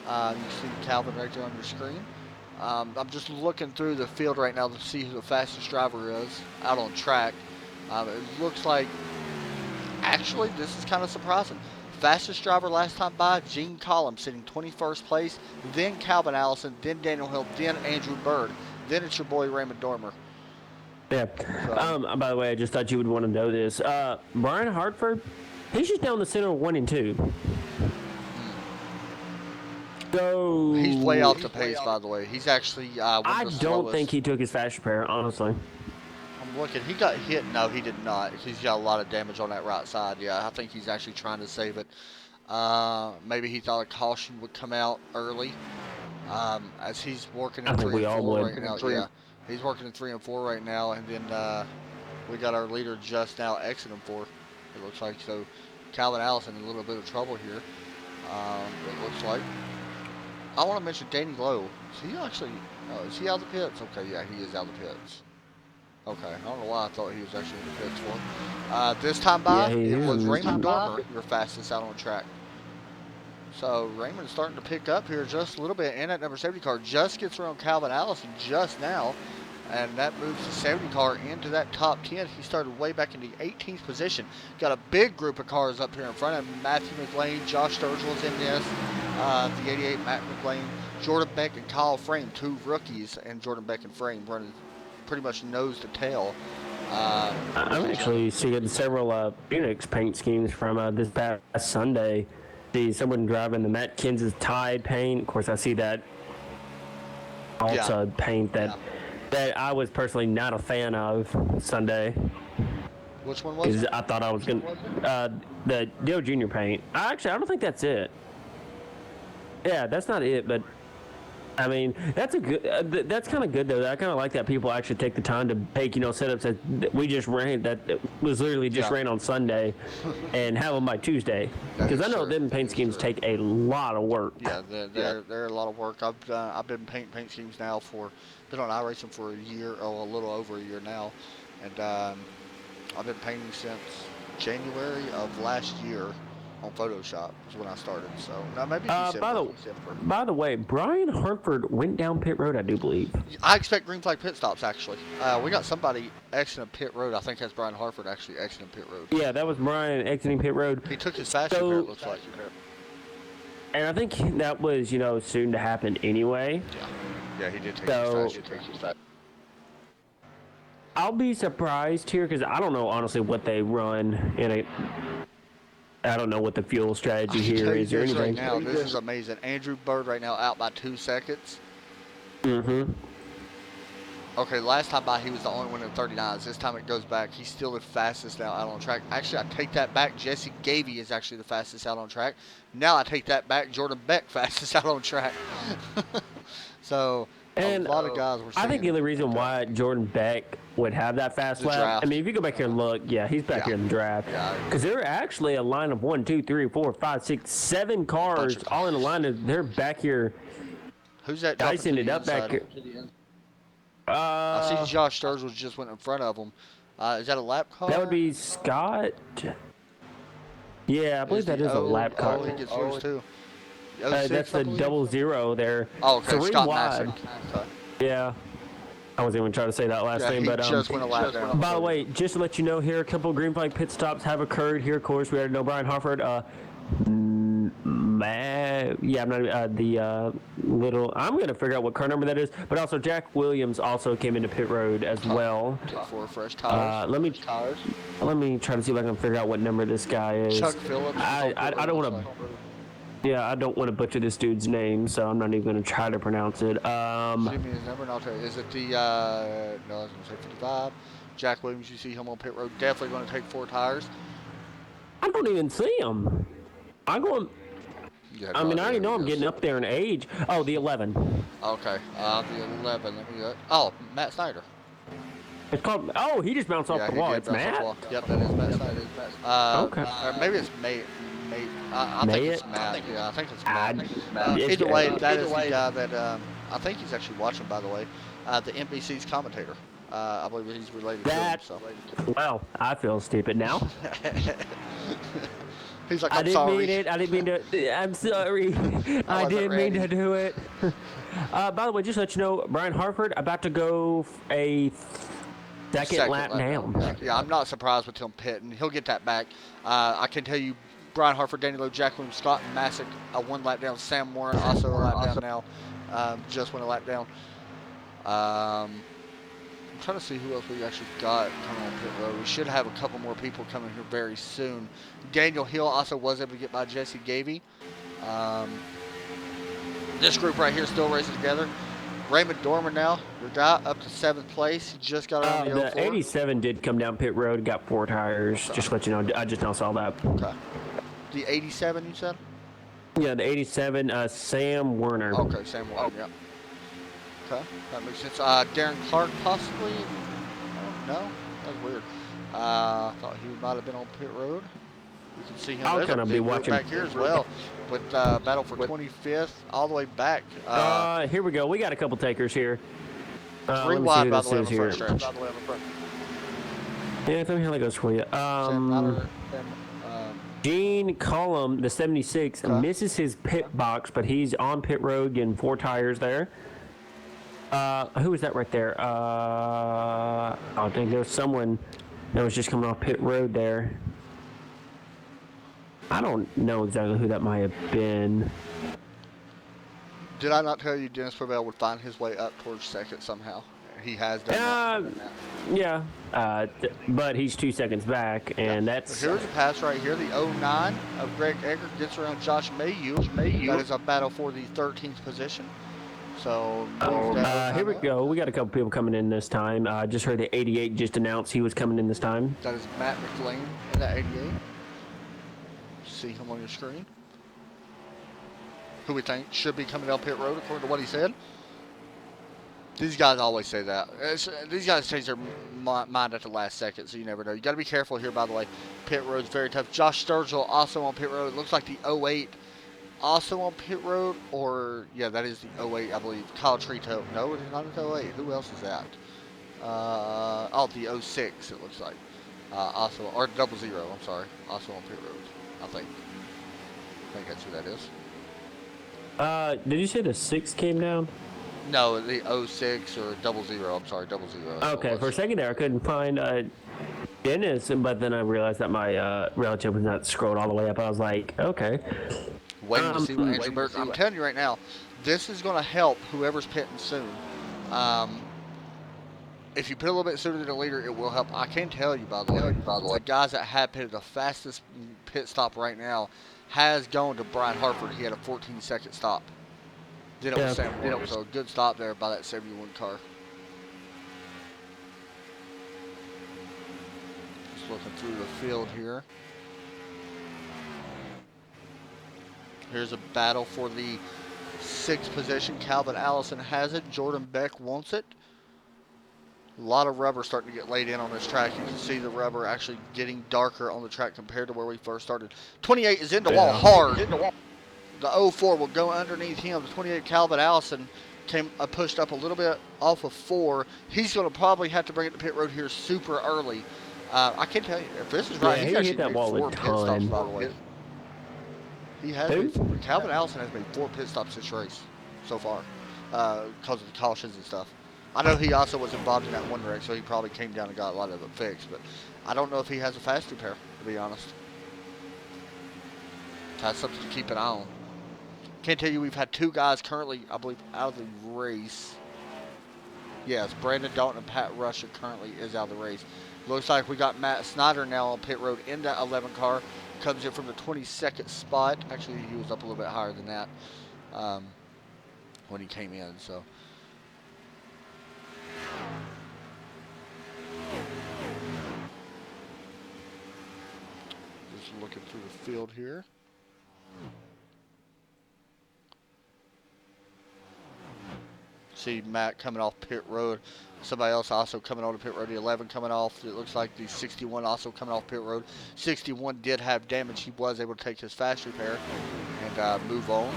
You see Calvin right there on your screen. I'm just looking through the field right now to see who the fastest driver is out on track. It looks like, actually, this is kind of surprising. Fastest driver last time by, Gene Collum, sitting 21st place, then Calvin Allison, then Daniel Hill, then Andrew Bird. Then it's your boy Raymond Dormer. Yeah. So, by the way, I just thought you would want to know this. Brian Hartford, he's just down the center of 1 and 2. So he's way off the pace, by the way. He's actually I don't think he took his fast repair, honestly. I'm looking. He got hit. No, he did not. He's got a lot of damage on that right side. Yeah, I think he's actually trying to save it. Maybe he thought a caution would come out early. As he's working in 3 and 4 right now. Yeah, he's working in 3 and 4 right now, and then we got our leader just now exiting 4. It looks like so. Calvin Allison in a little bit of trouble here. It looks like. I want to mention Danny Lowe. Is he actually? Is he out of the pits? Okay, yeah, he is out of the pits. Okay, I don't know why I thought he was actually in the pits for. This time by, it was Raymond Dormer, your fastest out on track. So Raymond's starting to pick up here just a little bit. And that number 70 car just gets around Calvin Allison just now. And that moves the 70 car into that top 10. He started way back in the 18th position. Got a big group of cars up here in front of him. Matthew McLean, Josh Sturgill's in this. The 88 Matt McLean, Jordan Beck and Kyle Frame, 2 rookies, and Jordan Beck and Frame running pretty much nose to tail. I'm actually seeing several Phoenix paint schemes from this past Sunday. See someone driving the Matt Kansas Tide paint. Of course, I see that Alta paint that I was personally not a fan of Sunday. Which one was it? I thought I was going to... the Dale Jr. paint. I don't think that's it. Yeah, that's not it, but... I mean, that's a good. That's kind of good though. I kind of like that people actually take the time to make setups that we just ran that was literally just ran on Sunday, and have them by Tuesday. Because I know them paint schemes take a lot of work. Yeah, they're a lot of work. I've been paint schemes now been on iRacing for a year, a little over a year now, and I've been painting since January of last year. On Photoshop is when I started. So now maybe by the way, Brian Hartford went down pit road, I do believe. I expect green flag pit stops actually. We got somebody exiting pit road. I think that's Brian Hartford actually exiting pit road. Yeah, that was Brian exiting pit road. He took his fast repair, it looks like. And I think that was soon to happen anyway. Yeah, he did take his fast. I'll be surprised here because I don't know honestly what they run in a. I don't know what the fuel strategy here is or anything. Right now, this is amazing. Andrew Bird right now out by 2 seconds. Mm-hmm. Okay, last time by he was the only one in 39s. This time it goes back. He's still the fastest now out on track. Actually, I take that back. Jesse Gavey is actually the fastest out on track. Now I take that back. Jordan Beck fastest out on track. So a lot of guys were seeing. I think the only reason why Jordan Beck would have that fast lap. Draft. I mean, if you go back here and look, he's back here in the draft. Because they're actually a line of 1, 2, 3, 4, 5, 6, 7 cars all in a line. They're back here. Who's that? Dicing it up back here. I see Josh Sturgill just went in front of him. Is that a lap car? That would be Scott. Yeah, I believe that is a lap car. Oh, he gets yours too. That's the 00 there. Oh, okay. 3 Scott wide. Okay. Yeah. I wasn't even trying to say that last name, but just went a lap down. By the way, just to let you know here, a couple of green flag pit stops have occurred here. Of course, we had no Brian Hartford. I'm not little. I'm gonna figure out what car number that is. But also, Jack Williams also came into pit road as well. For fresh tires. Let me try to see if I can figure out what number this guy is. Chuck Phillips. I don't want to. Yeah, I don't want to butcher this dude's name, so I'm not even going to try to pronounce it. Give me his number and I'll tell you. Is it the, no, I was going to say 55. Jack Williams, you see him on pit road. Definitely going to take 4 tires. I don't even see him. I'm going, I already know I'm getting up there in age. Oh, the 11. Okay, the 11. Let me go. Oh, Matt Snyder. It's called, he just bounced off the wall. It's Matt? Yep, that is Matt Snyder. Okay. Or maybe it's May. I think it's Matt. Yeah, I think it's Matt. Either way, that is the guy that I think he's actually watching. By the way, the NBC's commentator. I believe he's related to him. So. Well, I feel stupid now. He's like, I didn't sorry. mean it. I didn't mean to. I'm sorry. I didn't mean to do it. By the way, just to let you know, Brian Hartford about to go a second lap down. Yeah, I'm not surprised with him pitting. He'll get that back. I can tell you. Brian Hartford, Danny Lowe, Jack Williams, Scott Masick, 1 lap down. Sam Warren also a lap down now. Just went a lap down. I'm trying to see who else we actually got coming on pit road. We should have a couple more people coming here very soon. Daniel Hill also was able to get by Jesse Gavey. This group right here still racing together. Raymond Dorman now, the guy up to 7th place. He just got on the 04. The 87 did come down pit road, got 4 tires. Just to let you know, I just now saw that. Okay. The 87, you said? Yeah, the 87, Sam Werner. Okay, Sam Werner, yeah. Okay, that makes sense. Darren Clark, possibly? No? That's weird. I thought he might have been on pit road. You can see him. I'll kind of be watching back here as well. With battle for 25th, all the way back. Here we go. We got a couple takers here. 3 wide, by the way, on the front stretch. Yeah, let me hear how that goes for you. Gene Cullum, the 76, misses his pit box, but he's on pit road getting 4 tires there. Who was that right there? I think there was someone that was just coming off pit road there. I don't know exactly who that might have been. Did I not tell you Dennis Prevail would find his way up towards second somehow? He has done that. Yeah, but he's 2 seconds back, and that's... Here's a pass right here. The 09 of Greg Eggert gets around Josh Mayhew. That is a battle for the 13th position. So here we go. We got a couple people coming in this time. Just heard the 88 just announced he was coming in this time. That is Matt McLean in that 88. See him on your screen. Who we think should be coming down pit road according to what he said. These guys always say that. These guys change their mind at the last second, so you never know. You got to be careful here, by the way. Pit road's very tough. Josh Sturgill also on pit road. It looks like the 08 also on pit road, or yeah, that is the 08, I believe. Kyle Trito. No, it is not the 08. Who else is that? The 06. It looks like. Also, or 00. I'm sorry. Also on pit road. I think that's who that is. Did you say the 6 came down? No, the 06 or 00. I'm sorry, 00. Okay, for a second there, I couldn't find Dennis, but then I realized that my relative was not scrolled all the way up. I was like, okay. Waiting to see what Andrew Burke. I'm telling you right now, this is going to help whoever's pitting soon. If you pit a little bit sooner than the leader, it will help. I can tell you, by the way, the guys that have pitted the fastest pit stop right now has gone to Brian Hartford. He had a 14-second stop. Did it with Sam Ward, so a good stop there by that 71 car. Just looking through the field here. Here's a battle for the 6th position. Calvin Allison has it. Jordan Beck wants it. A lot of rubber starting to get laid in on this track. You can see the rubber actually getting darker on the track compared to where we first started. 28 is in the wall hard. The 04 will go underneath him. The 28 Calvin Allison came pushed up a little bit off of 4. He's going to probably have to bring it to pit road here super early. I can tell you, if this is right, he's actually hit that wall made 4 a pit stops, ton. by the way. He has made Calvin Allison has made 4 pit stops this race so far because of the cautions and stuff. I know he also was involved in that one wreck, so he probably came down and got a lot of it fixed. But I don't know if he has a fast repair, to be honest. That's something to keep an eye on. Can't tell you we've had 2 guys currently, I believe, out of the race. Yes, Brandon Dalton and Pat Rusher currently is out of the race. Looks like we got Matt Snyder now on pit road in that 11 car. Comes in from the 22nd spot. Actually, he was up a little bit higher than that when he came in. So. Just looking through the field here. See Matt coming off pit road. Somebody else also coming on to pit road. The 11 coming off. It looks like the 61 also coming off pit road. 61 did have damage. He was able to take his fast repair and move on.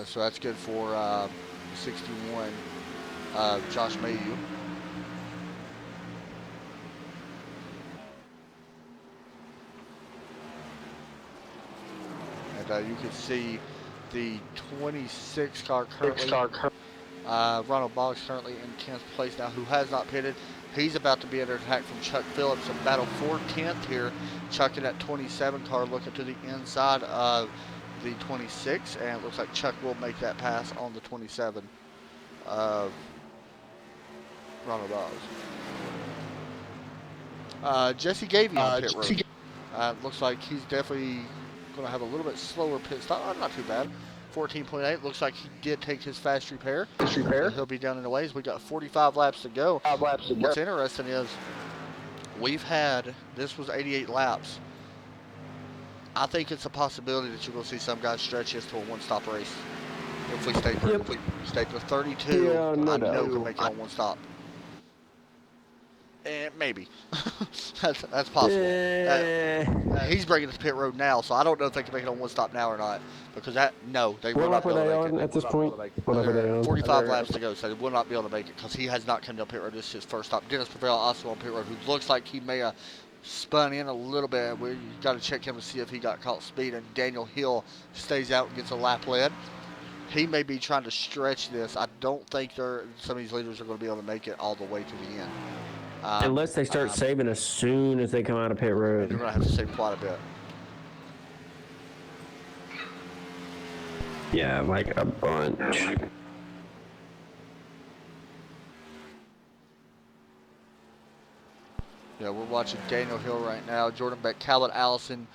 So that's good for 61, Josh Mayhew. And you can see the 26 car currently. Ronald Boggs currently in 10th place now, who has not pitted. He's about to be under attack from Chuck Phillips. A battle for 10th here. Chuck in that 27 car looking to the inside of the 26, and it looks like Chuck will make that pass on the 27 of Ronald Boggs. Jesse Gavey on pit road. Looks like he's definitely going to have a little bit slower pit stop. Not too bad. 14.8. Looks like he did take his fast repair. He'll be down in the ways. We got 45 laps to go. What's interesting is we've had, this was 88 laps. I think it's a possibility that you're going to see some guys stretch this to a one-stop race. If we stay to 32, I know we can make it on one stop. Maybe. that's possible. He's bringing us pit road now, so I don't know if they can make it on one stop now or not. Because they will not be able to make it. At this point? 45 laps to go, so they will not be able to make it because he has not come down pit road. This is his first stop. Dennis Prevail also on pit road, who looks like he may have spun in a little bit. We got to check him to see if he got caught speeding. Daniel Hill stays out and gets a lap lead. He may be trying to stretch this. I don't think some of these leaders are going to be able to make it all the way to the end. Unless they start saving as soon as they come out of pit road. They're going to have to save quite a bit. Yeah, like a bunch. Yeah, we're watching Daniel Hill right now, Jordan Beck, Calvin Allison,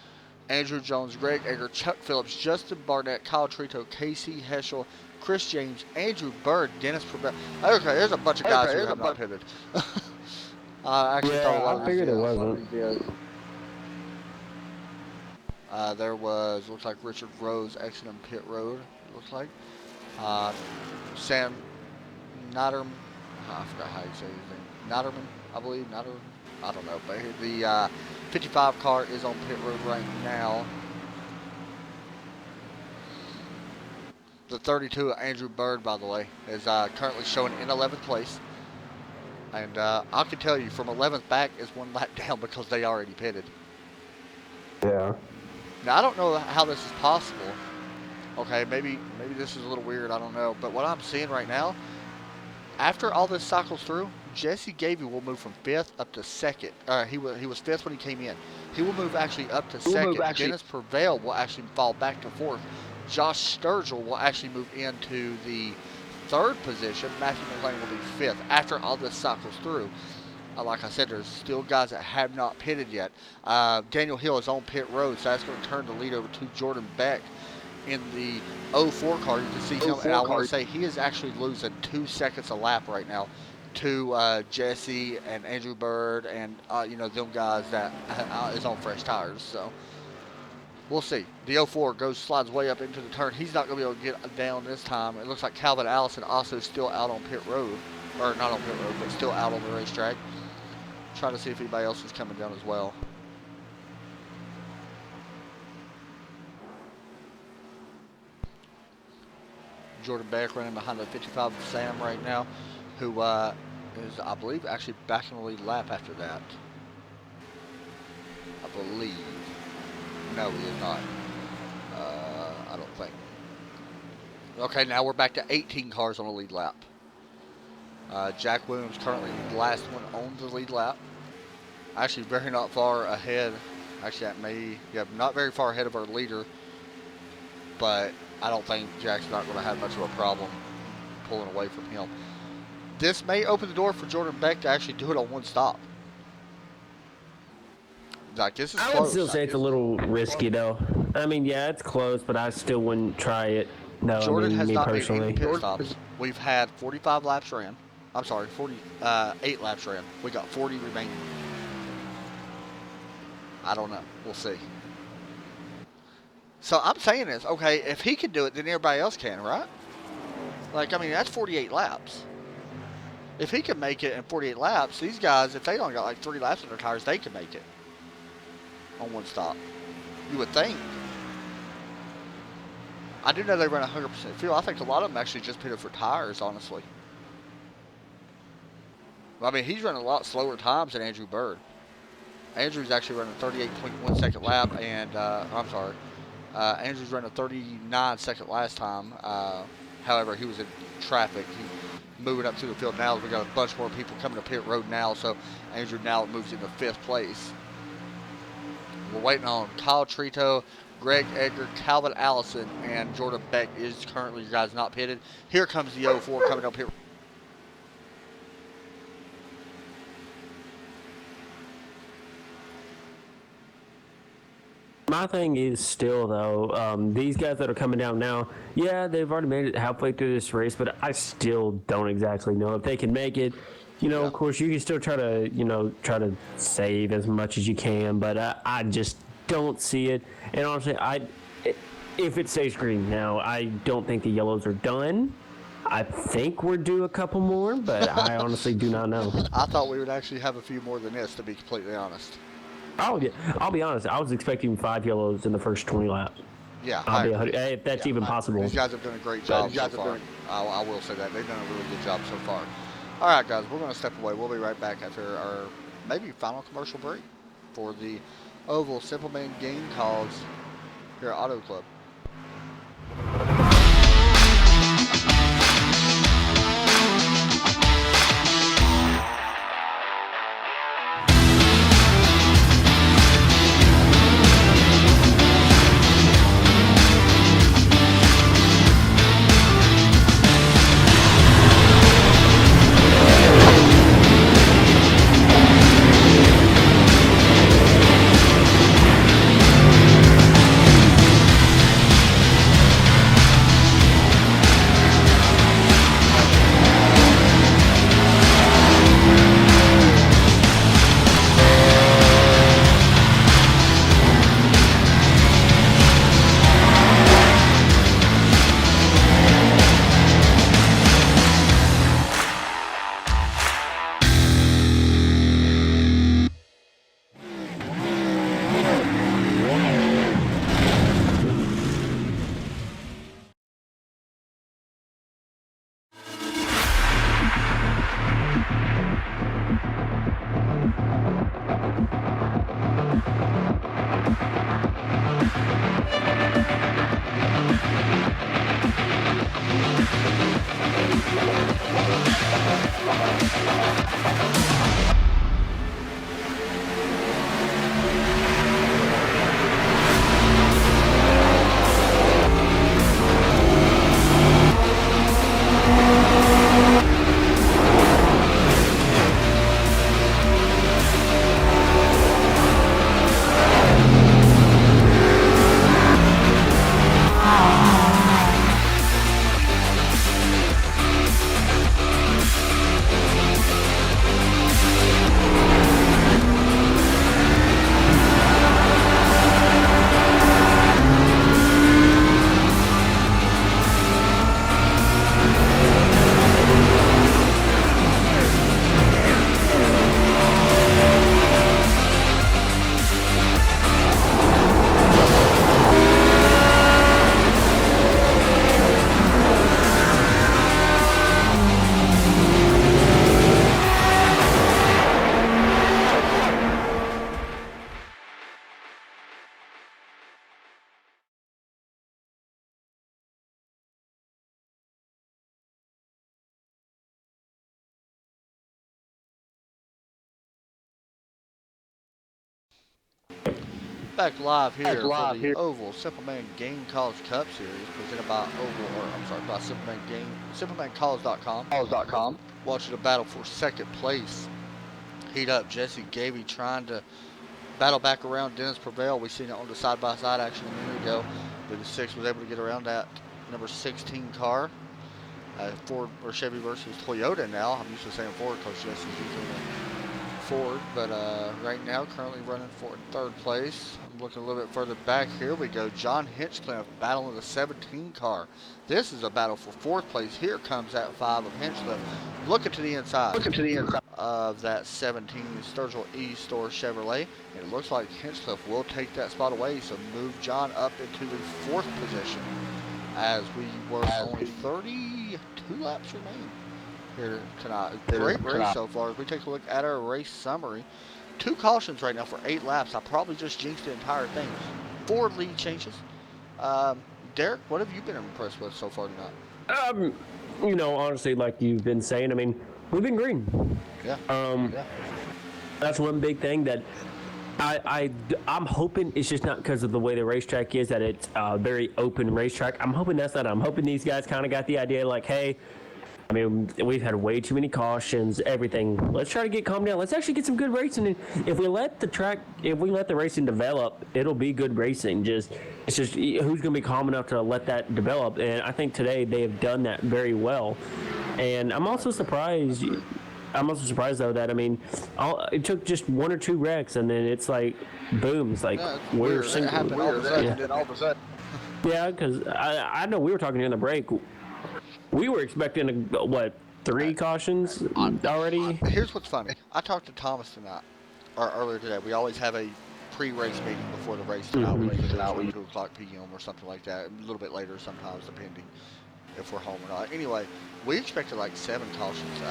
Andrew Jones, Greg Egger, Chuck Phillips, Justin Barnett, Kyle Trito, Casey Heschel, Chris James, Andrew Bird, Dennis Preble. Okay, there's a bunch of guys who have not pitted. I actually thought a lot of figured these it wasn't. There was, looks like Richard Rose exiting pit road, looks like. Sam Notterman, I forgot how you say his name. Notterman, I believe, Notterman. I don't know, but the 55 car is on pit road right now. The 32 Andrew Bird, by the way, is currently showing in 11th place. And I can tell you, from 11th back is one lap down because they already pitted. Yeah. Now, I don't know how this is possible. Okay, maybe this is a little weird, I don't know. But what I'm seeing right now, after all this cycles through, Jesse Gavey will move from 5th up to 2nd. He was 5th when he came in. He will move actually up to 2nd. Dennis Prevail will actually fall back to 4th. Josh Sturgill will actually move into the 3rd position. Matthew McLean will be 5th after all this cycles through. Like I said, there's still guys that have not pitted yet. Daniel Hill is on pit road, so that's going to turn the lead over to Jordan Beck in the 04 car. You can see him, and I want to say he is actually losing 2 seconds a lap right now to Jesse and Andrew Bird and them guys that is on fresh tires. So we'll see. The 04 slides way up into the turn. He's not going to be able to get down this time. It looks like Calvin Allison also still out on pit road, or not on pit road, but still out on the racetrack. Trying to see if anybody else is coming down as well. Jordan Beck running behind the 55 of Sam right now, who is, I believe, actually back in the lead lap after that. I believe. No, he is not. I don't think. Okay, now we're back to 18 cars on the lead lap. Jack Williams currently the last one on the lead lap. Actually, very not far ahead. Actually, not very far ahead of our leader. But I don't think Jack's not going to have much of a problem pulling away from him. This may open the door for Jordan Beck to actually do it on one stop. Like, this is close. I would still say it's a little risky, though. I mean, yeah, it's close, but I still wouldn't try it. No, Jordan has not personally. made any pit stops. We've had 45 laps ran. I'm sorry, 48 laps ran. We got 40 remaining. I don't know. We'll see. So I'm saying this, okay, if he can do it, then everybody else can, right? Like, I mean, that's 48 laps. If he can make it in 48 laps, these guys, if they only got like 3 laps on their tires, they can make it on one stop. You would think. I do know they run 100% fuel. I think a lot of them actually just pitted for tires, honestly. I mean, he's running a lot slower times than Andrew Bird. Andrew's actually running 38.1 second lap, and I'm sorry. Andrew's running a 39-second last time. However, he was in traffic. He moving up through the field now. We got a bunch more people coming to pit road now, so Andrew now moves into 5th place. We're waiting on Kyle Trito, Greg Edgar, Calvin Allison, and Jordan Beck is currently, you guys, not pitted. Here comes the 04 coming up here. My thing is still, though, these guys that are coming down now, yeah, they've already made it halfway through this race, but I still don't exactly know if they can make it. Of course, you can still try to save as much as you can, but I just don't see it. And honestly, if it stays green now, I don't think the yellows are done. I think we're due a couple more, but I honestly do not know. I thought we would actually have a few more than this, to be completely honest. Oh, yeah. I'll be honest. I was expecting 5 yellows in the first 20 laps. Yeah. If that's even possible. These guys have done a great job so far. I will say that. They've done a really good job so far. All right, guys. We're going to step away. We'll be right back after our maybe final commercial break. for the Oval Simpleman Game Calls here at Auto Club. Back live here for the Oval Simpleman Game Calls Cup Series presented by by SimplemanCalls.com. Watching a battle for second place heat up. Jesse Gavey trying to battle back around Dennis Prevail. We seen it on the side-by-side action a minute ago, but the 6 was able to get around that number 16 car. Ford or Chevy versus Toyota now. I'm used to saying Ford because Jesse's usually Ford, but right now currently running for third place. I'm looking a little bit further back. Here we go. John Hinchcliffe battling the 17 car. This is a battle for fourth place. Here comes that 5 of Hinchcliffe. Looking to the inside of that 17 Sturgill E Store Chevrolet. And it looks like Hinchcliffe will take that spot away, so move John up into the fourth position as we were only 32 laps remaining here tonight. Great race so far. If we take a look at our race summary, 2 cautions right now for 8 laps. I probably just jinxed the entire thing. 4 lead changes. Derek, what have you been impressed with so far tonight? Honestly, like you've been saying, I mean, we've been green. Yeah. That's one big thing that I'm hoping it's just not because of the way the racetrack is, that it's a very open racetrack. I'm hoping that's not. I'm hoping these guys kind of got the idea, like, hey, I mean, we've had way too many cautions, everything. Let's try to get calmed down. Let's actually get some good racing. And if we let the racing develop, it'll be good racing. It's just who's going to be calm enough to let that develop. And I think today they have done that very well. And I'm also surprised. Though, that, I mean, it took just 1 or 2 wrecks, and then it's like, boom, it's like we're single. It happened all of a sudden. Yeah, because I know we were talking in the break. We were expecting 3 cautions already. Here's what's funny. I talked to Thomas tonight, or earlier today. We always have a pre-race meeting before the race tonight. We make it out 2 o'clock p.m. or something like that. A little bit later sometimes, depending if we're home or not. Anyway, we expected like 7 cautions.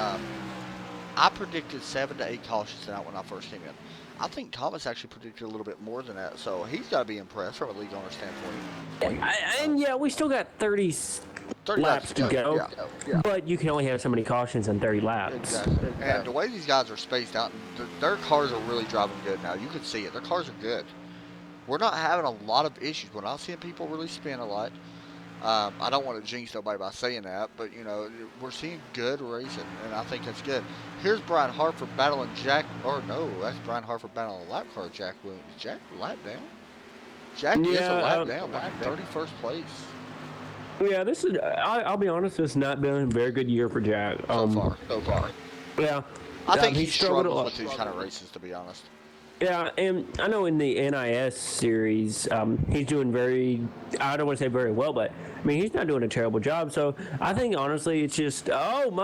I predicted 7 to 8 cautions tonight when I first came in. I think Thomas actually predicted a little bit more than that, so he's got to be impressed from a league owner standpoint. And yeah, we still got 30 30 laps to go, Yeah. but you can only have so many cautions in 30 laps. Exactly. And the way these guys are spaced out, their cars are really driving good now. You can see it. Their cars are good. We're not having a lot of issues. We're not seeing people really spin a lot. I don't want to jinx nobody by saying that, but we're seeing good racing, and I think that's good. Here's Brian Hartford battling Jack. Or no, that's Brian Hartford battling a lap car. Jack Williams. Jack lap down. Jack is a lap down, but 31st place. Yeah, this is. I'll be honest. This has not been a very good year for Jack. So far. Yeah. I think he struggled struggles with these kind of races, to be honest. Yeah, and I know in the NIS series, he's doing I don't want to say very well, but I mean, he's not doing a terrible job. So I think honestly, it's just, turn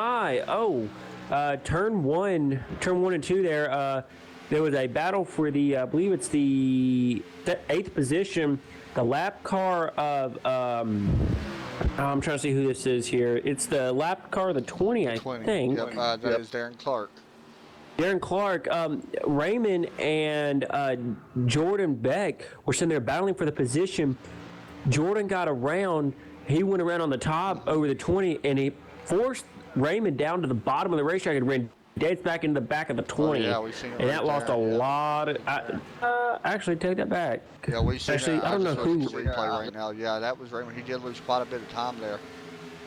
one and two there. There was a battle for the, I believe it's the 8th position, the lap car of, I'm trying to see who this is here. It's the lap car of the 20, I think. Yep, that is Darren Clark. Darren Clark, Raymond, and Jordan Beck were sitting there battling for the position. Jordan got around. He went around on the top over the 20, and he forced Raymond down to the bottom of the racetrack and ran dead back into the back of the 20. Yeah, we've seen it. And that lost a lot of. Actually, take that back. Yeah, we've seen Actually, that. I don't know who. The replay right now. Yeah, that was Raymond. He did lose quite a bit of time there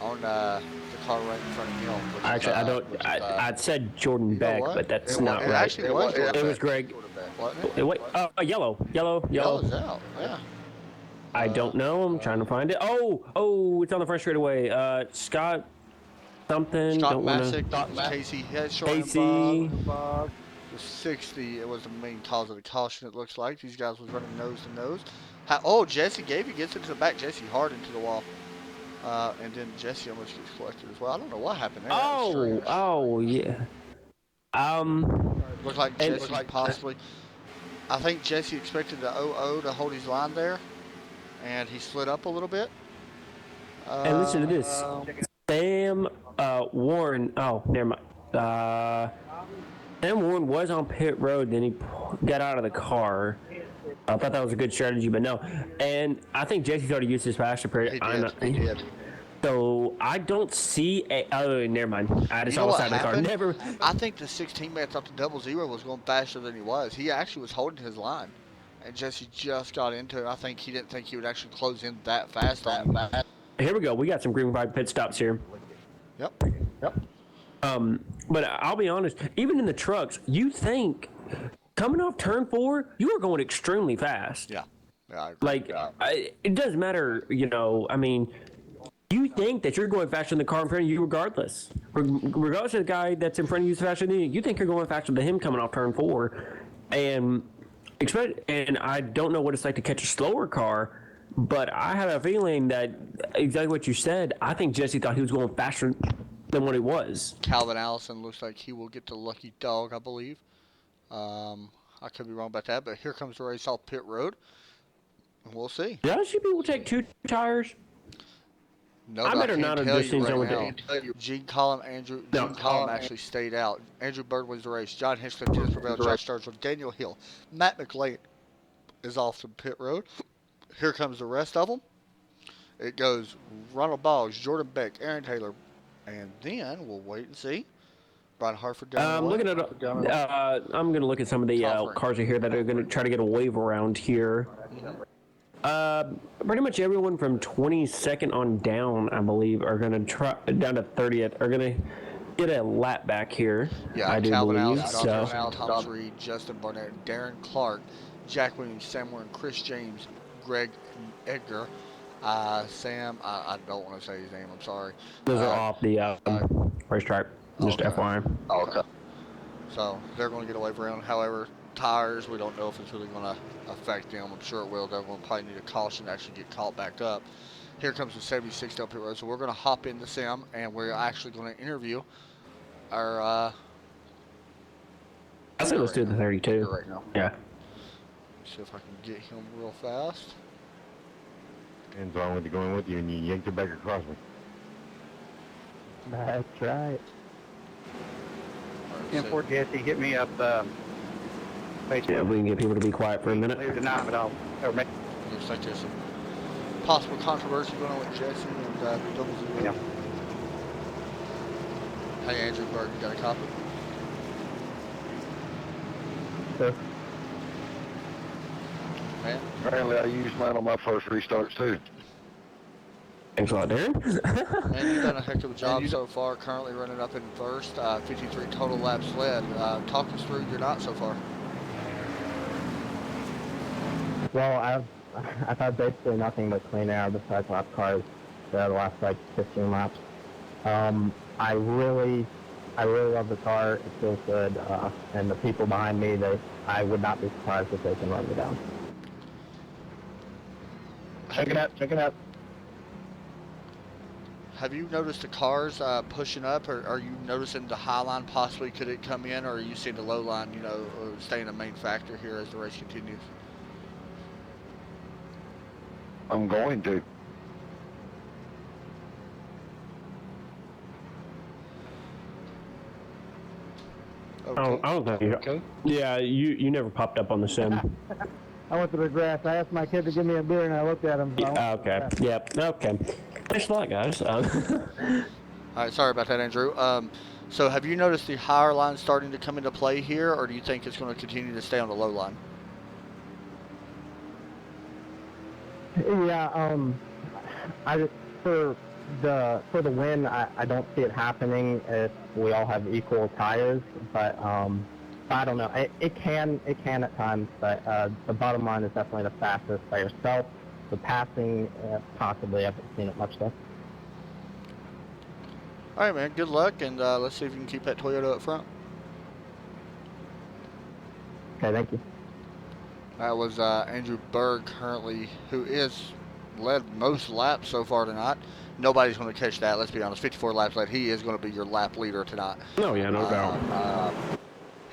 on the car right in front of him. Actually, I don't. I said Jordan Beck, but that's not right. Actually, it was Jordan It was Beck. Greg. Wasn't it? Wait, yellow. Yellow's out. Yeah. I don't know. I'm trying to find it. Oh, it's on the front straightaway. Scott something. Scott don't wanna... Masick, Casey Headshore, Casey. Bob. The 60. It was the main cause of the caution. It looks like these guys was running nose to nose. Jesse Gavey gets into the back. Jesse hard into the wall. And then Jesse almost gets collected as well. I don't know what happened there. Oh, yeah. Looked like Jesse possibly. I think Jesse expected the 0-0 to hold his line there, and he slid up a little bit. And listen to this. Sam Warren. Oh, never mind. Sam Warren was on pit road, then he got out of the car. I thought that was a good strategy, but no. And I think Jesse's already used his faster period. He did. So I don't see a. Oh, never mind. I just saw the side of the car. Never. I think the 16 minutes up to 00 was going faster than he was. He actually was holding his line, and Jesse just got into it. I think he didn't think he would actually close in that fast. Here we go. We got some green flag pit stops here. Yep. But I'll be honest. Even in the trucks, you think coming off turn 4, you are going extremely fast. Yeah. I agree. Like it doesn't matter. I mean. You think that you're going faster than the car in front of you regardless. Regardless of the guy that's in front of you is faster than you, you think you're going faster than him coming off turn 4. And I don't know what it's like to catch a slower car, but I have a feeling that exactly what you said, I think Jesse thought he was going faster than what he was. Calvin Allison looks like he will get the lucky dog, I believe. I could be wrong about that, but here comes the race off pit road. And we'll see. Did I see people take 2 tires? No, I better not have tell just seen you someone right now. Gene Collum actually stayed out. Andrew Bird wins the race. John Hinchcliffe, Dennis Prevail, Josh Sturgill, Daniel Hill. Matt McLean is off the pit road. Here comes the rest of them. It goes Ronald Boggs, Jordan Beck, Aaron Taylor, and then we'll wait and see. Brian Hartford down I'm going to look at some of the cars here that are going to try to get a wave around here. Pretty much everyone from 22nd on down, I believe, are going to try down to 30th. Are going to get a lap back here. Yeah, I do Calvin believe. Allison, Thomas Reed, Justin Barnett, Darren Clark, Jack Williams, Sam Warren, Chris James, Greg Edgar, Sam. I don't want to say his name. I'm sorry. Those are off the racetrack. Just FYI. Oh, okay. So they're going to get a wave around. However, tires, we don't know if it's really going to affect them. I'm sure it will. They're going to probably need a caution to actually get caught back up. Here comes the 76 up pit road. So we're going to hop in the sim, and we're actually going to interview our. I say let's do the 32. Right now. Yeah. See if I can get him real fast. Depends on what you're going with you, and you yanked it back across me. That's right. Let's see. Jesse, hit me up Yeah, we can get people to be quiet for a minute. Later tonight, but I'll make. Looks like there's some possible controversy going on with Jesse and Double Zero. Yeah. Hey, Andrew Berg, you got a copy? Sir. Man, Apparently, I used mine on my first restarts too. Thanks a lot, Darren. man, you've done a heck of a job so far. Currently running up in first, 53 total laps led. Talk us through your night so far. Well, I've had basically nothing but clean air besides lap cars the last like 15 laps. I really love the car. It feels good, and the people behind me, I would not be surprised if they can run me down. Check it out. Have you noticed the cars pushing up, or are you noticing the high line possibly could it come in, or are you seeing the low line, staying a main factor here as the race continues? I'm going to. Okay. I don't think you. Okay. Yeah, you never popped up on the sim. I went to the grass. I asked my kid to give me a beer, and I looked at him. Okay. Yep. Okay. Thanks a lot, guys. All right, sorry about that, Andrew. So have you noticed the higher line starting to come into play here, or do you think it's going to continue to stay on the low line? Yeah. For the win, I don't see it happening if we all have equal tires, but I don't know. It can at times, but the bottom line is definitely the fastest by yourself. The passing, possibly, I haven't seen it much though. All right, man. Good luck, and let's see if you can keep that Toyota up front. Okay, thank you. That was Andrew Berg, currently, who is led most laps so far tonight. Nobody's going to catch that. Let's be honest. 54 laps led. He is going to be your lap leader tonight. Oh yeah, no doubt.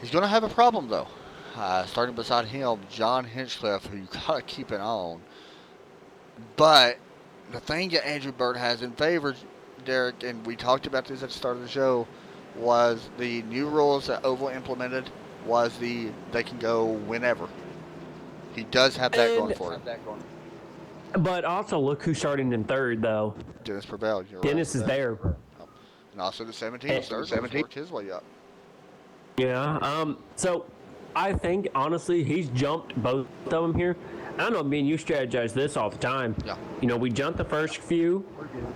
He's going to have a problem though. Starting beside him, John Hinchcliffe, who you got to keep an eye on. But the thing that Andrew Berg has in favor, Derek, and we talked about this at the start of the show, was the new rules that Oval implemented was they can go whenever. He does have that going for him. But also, look who's starting in third, though. Dennis Prevail. You're Dennis right. is there. And also the 17 starts. 17 worked his way up. Yeah. So, I think honestly, he's jumped both of them here. I don't know. Me and you strategize this all the time. Yeah. We jump the first few,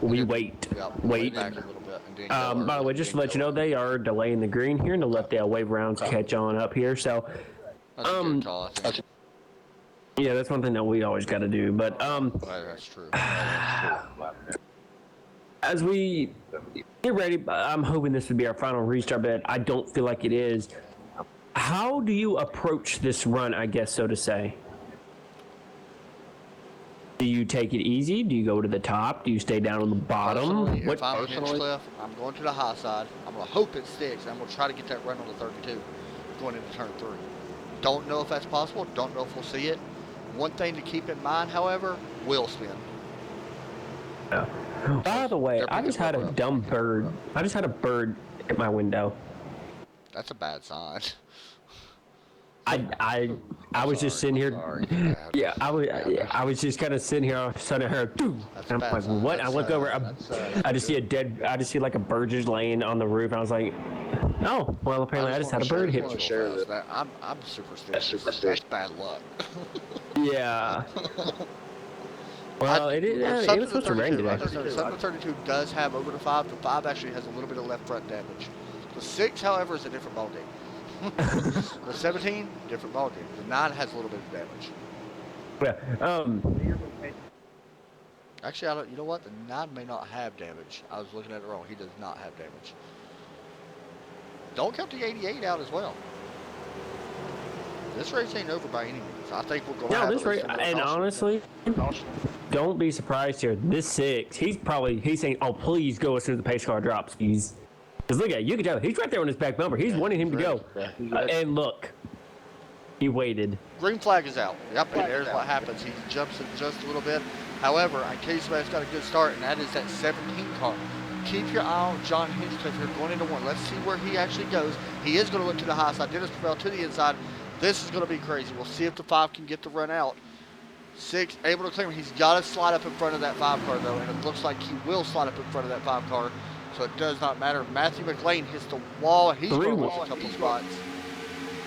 we wait, Yeah. wait. Back a little bit and then go By the way, just to let you know, they are delaying the green here, and to let the wave rounds catch on up here. So, That's a good call, I think. yeah, that's one thing that we always got to do. But That's true. as we get ready, I'm hoping this would be our final restart, but I don't feel like it is. How do you approach this run, I guess, so to say? Do you take it easy? Do you go to the top? Do you stay down on the bottom? Personally, if I'm Hinchcliffe, I'm going to the high side. I'm going to hope it sticks. I'm going to try to get that run on the 32 going into turn 3. Don't know if that's possible. Don't know if we'll see it. One thing to keep in mind, however, wheel spin. By the way, They're I just had a picking dumb bird. I just had a bird at my window. That's a bad sign. I was just sitting here. Sorry. Yeah, I was just kind of sitting here. All of a sudden, I heard, "Doo!" That's And I'm bad like, sign. "What?" I look over. I just see like a bird just laying on the roof. I was like, "Oh, well, apparently I just had a bird hit me." I'm superstitious. That's bad luck. Yeah. Well, it was supposed to rain today. 732 does have over the 5. The 5 actually has a little bit of left front damage. The 6, however, is a different ballgame. The 17, different ballgame. The 9 has a little bit of damage. Yeah. Actually, you know what? The 9 may not have damage. I was looking at it wrong. He does not have damage. Don't count the 88 out as well. This race ain't over by any means. I think we're going to have No, this race, and honestly, don't be surprised here. This 6, he's saying, "Oh, please go as soon as the pace car drops." Because look at it, you can tell he's right there on his back bumper. He's wanting him to go. And look, he waited. Green flag is out. Yep, and there's what happens. He jumps it just a little bit. However, in case somebody's got a good start, and that is that 17 car. Keep your eye on John Hinchcliffe here going into 1. Let's see where he actually goes. He is going to look to the high side. Dennis Prevail to the inside. This is going to be crazy. We'll see if the 5 can get the run out. 6 able to clear him. He's got to slide up in front of that 5 car though, and it looks like he will slide up in front of that 5 car. So it does not matter. Matthew McLean hits the wall, and he's going to lose a couple spots.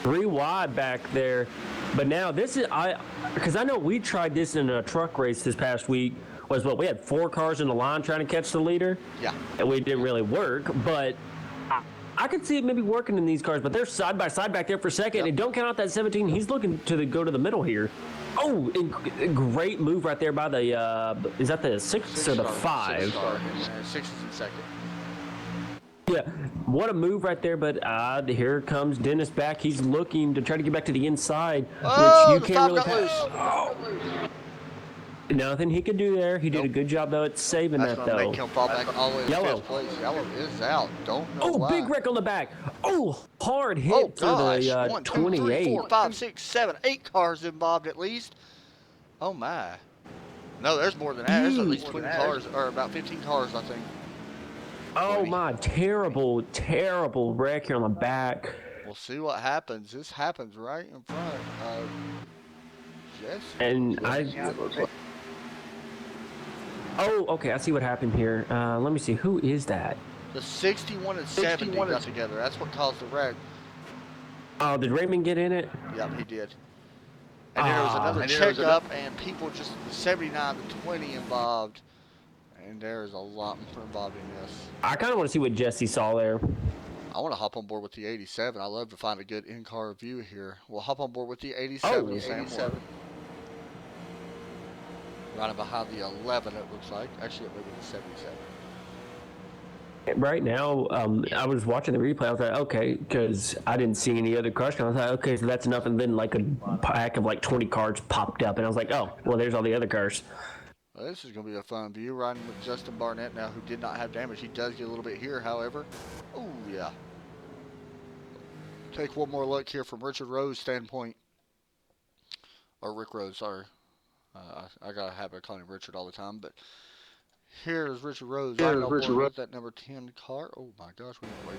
3 wide back there. But now this is because I know we tried this in a truck race this past week. Was what we had 4 cars in the line trying to catch the leader. Yeah. And we didn't really work, but I could see it maybe working in these cars. But they're side by side back there for second. Yep. And don't count out that 17. He's looking to go to the middle here. Oh, and great move right there by the is that the 6 or the 5? 6 is in second. Yeah, what a move right there, but here comes Dennis back. He's looking to try to get back to the inside, Oh, which you the can't 5 really got loose. Nothing he could do there. He did a good job, though, at saving That's that, going to though. make him fall back all the way to Yellow. 5th place. Yellow is out. Don't know Oh, why. big wreck on the back. Oh, hard hit Oh, for gosh. the 1, 2, 28. 3, 4, 5, 6, 7, 8 cars involved at least. Oh, my. No, there's more than that. There's at least 20 cars, or about 15 cars, I think. Oh, my. Terrible, terrible wreck here on the back. We'll see what happens. This happens right in front of Jesse. And Oh, okay. I see what happened here. Let me see. Who is that? The 61 and 70 got together. That's what caused the wreck. Oh, did Raymond get in it? Yep, he did. And there was another checkup, and people just 79 to 20 involved. And there's a lot more involved in this. I kind of want to see what Jesse saw there. I want to hop on board with the 87. I love to find a good in-car view here. We'll hop on board with the 87. Oh, the same 87. one. Right behind the 11, it looks like. Actually, it may be the 77. Right now, I was watching the replay. I was like, okay, because I didn't see any other cars. I was like, okay, so that's enough. And then like a pack of like 20 cars popped up, and I was like, oh, well, there's all the other cars. Well, this is going to be a fun view. Riding with Justin Barnett now, who did not have damage. He does get a little bit here, however. Oh, yeah. Take one more look here from Richard Rowe's standpoint. Or Rick Rose, sorry. I got a habit of calling him Richard all the time, but here's Richard Rose. Riding on board with that number 10 car. Oh my gosh, we went way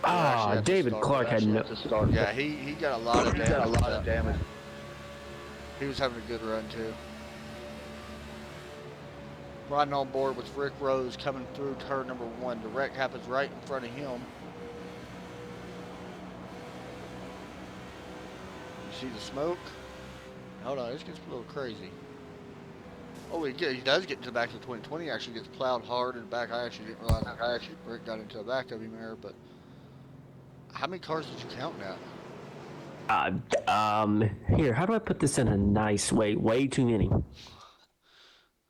far back. David Clark had no. Yeah, he got a lot of damage. He was having a good run too. Riding on board with Rick Rose coming through turn number 1. The wreck happens right in front of him. You see the smoke? Hold on, this gets a little crazy. Oh, he does get to the back of the 2020. Actually gets plowed hard in the back. I actually didn't realize Rick got into the back of him there, but how many cars did you count now? Here, how do I put this in a nice way? Way too many.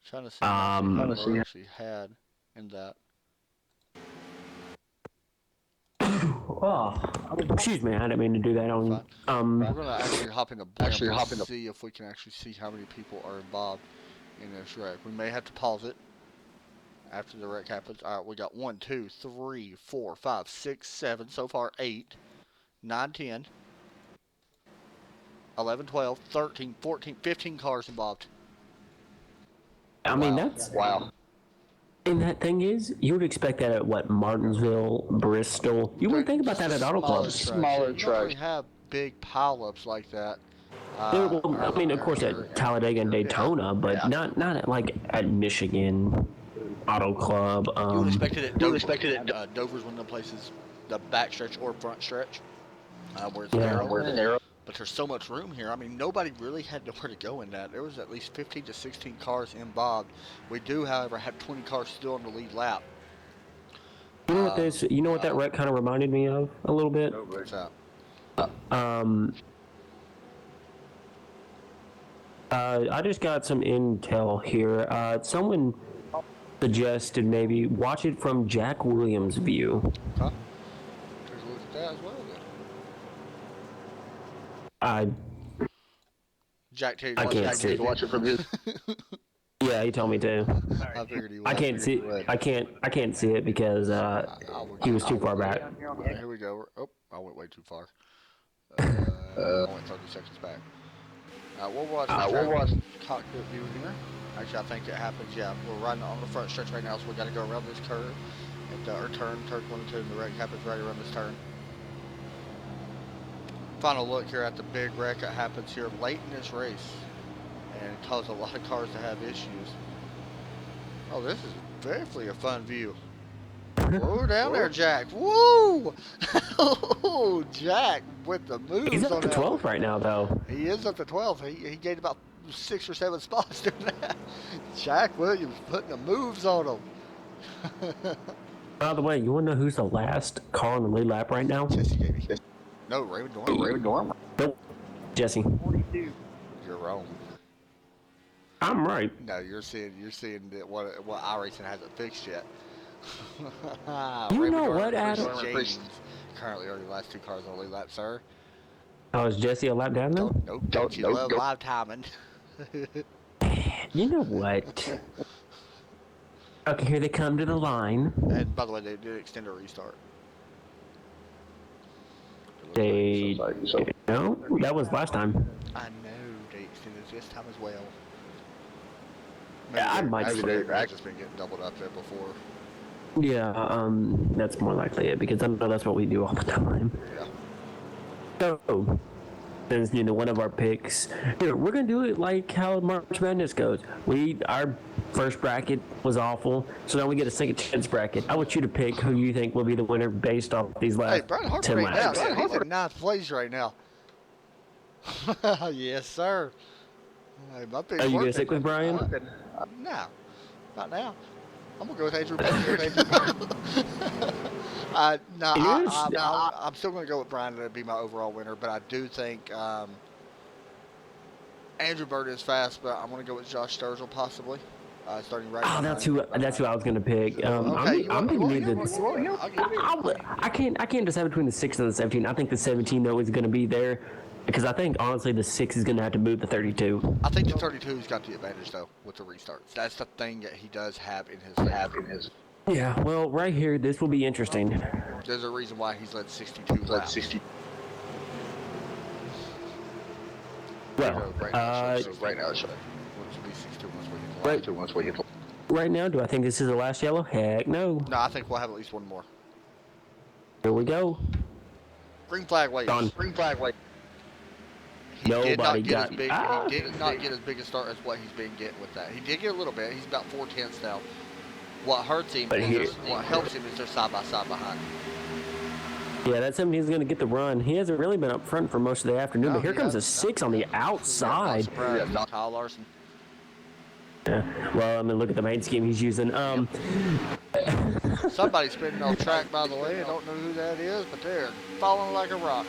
Trying to see how many actually had in that. Oh, excuse me, I didn't mean to do that on. We're gonna actually hop into Blimp and see if we can actually see how many people are involved in this wreck. We may have to pause it after the wreck happens. All right, we got 1, 2, 3, 4, 5, 6, 7. So far, 8, 9, 10, 11, 12, 13, 14, 15 cars involved. I mean, that's wow. And that thing is, you would expect that at what, Martinsville, Bristol. You wouldn't think about that at auto clubs. Smaller trucks. You don't really have big pileups like that. Well, I mean, of course, at Talladega and Daytona, but not at, like at Michigan Auto Club. You would expect it at Dover. Dover's one of the places, the back stretch or front stretch, where it's narrow. But there's so much room here. I mean, nobody really had nowhere to go in that. There was at least 15 to 16 cars involved. We do, however, have 20 cars still on the lead lap. You know what this? You know what that wreck kind of reminded me of a little bit. What's that? I just got some intel here. Someone suggested maybe watch it from Jack Williams' view. Huh? There's a look at that as well. Jack Terry, I can't see. Watch it from his. Yeah, he told me to. I figured he would. I can't see. I can't see it because he was too far back. Right, here we go. Oh, I went way too far. I went 30 seconds back. We'll watch cockpit view here. Actually, I think it happens. Yeah, we're riding on the front stretch right now, so we got to go around this curve and turn 1 and 2, and the wreck happens right around this turn. final look here at the big wreck that happens here late in this race and caused a lot of cars to have issues. Oh, this is definitely a fun view. Whoa, down there, Jack. Woo! Oh, Jack with the moves. He's up on to that 12 one. right now, though. He is up to 12. He gained about 6 or 7 spots doing that. Jack Williams putting the moves on him. By the way, you want to know who's the last car on the lead lap right now? Jesse gave me. No, Raymond Dormer. Nope. Jesse. You're wrong. I'm right. No, you're seeing that what iRacing hasn't fixed yet. You Raymond know Dormer what, Adam? versus James. Currently are the last 2 cars on the lead lap, sir. Oh, is Jesse a lap down now? Nope. Don't you love live timing? You know what? Okay, here they come to the line. And by the way, they did extend a restart. They no, that was last time. I know they extended this time as well. Yeah, I might maybe flip they've just been getting doubled up there before. Yeah, that's more likely it because I know that's what we do all the time. Yeah. So, since one of our picks, here we're gonna do it like how March Madness goes. Our first bracket was awful, so now we get a second chance bracket. I want you to pick who you think will be the winner based off these Hey, last Brian Harper 10 right now. laps. He's in 9th place right now. Yes, sir. Hey, my pick's Are you gonna working. stick with Brian? No, not now. I'm gonna go with Andrew Baker. I'm still gonna go with Brian to be my overall winner, but I do think Andrew Bird is fast, but I'm gonna go with Josh Sturgill possibly. Starting right. Oh, that's who I was gonna pick. Okay, I'm thinking you the. want him? I'll give you. I can't decide between the 6 and the 17. I think the 17 though is gonna be there because I think honestly the 6 is gonna have to move the 32. I think the 32's got the advantage though with the restarts. That's the thing that he does have in his. Yeah, well, right here, this will be interesting. There's a reason why he's led 62 laps. Well, right now, it's once we get right now, do I think this is the last yellow? Heck no. No, I think we'll have at least one more. Here we go. Green flag waits. Done. Green flag waits. He did Nobody not get got- as big. Ah. He did not get as big a start as what he's been getting with that. He did get a little bit. He's about 4/10 now. What hurts him, But what helps him is they're side by side behind. Yeah, that 17 is going to get the run. He hasn't really been up front for most of the afternoon, but here comes a 6 on the outside. Kyle Larson. Yeah. Well, I mean, look at the main scheme he's using. Somebody's spinning off track, by the way. I don't know who that is, but they're falling like a rock.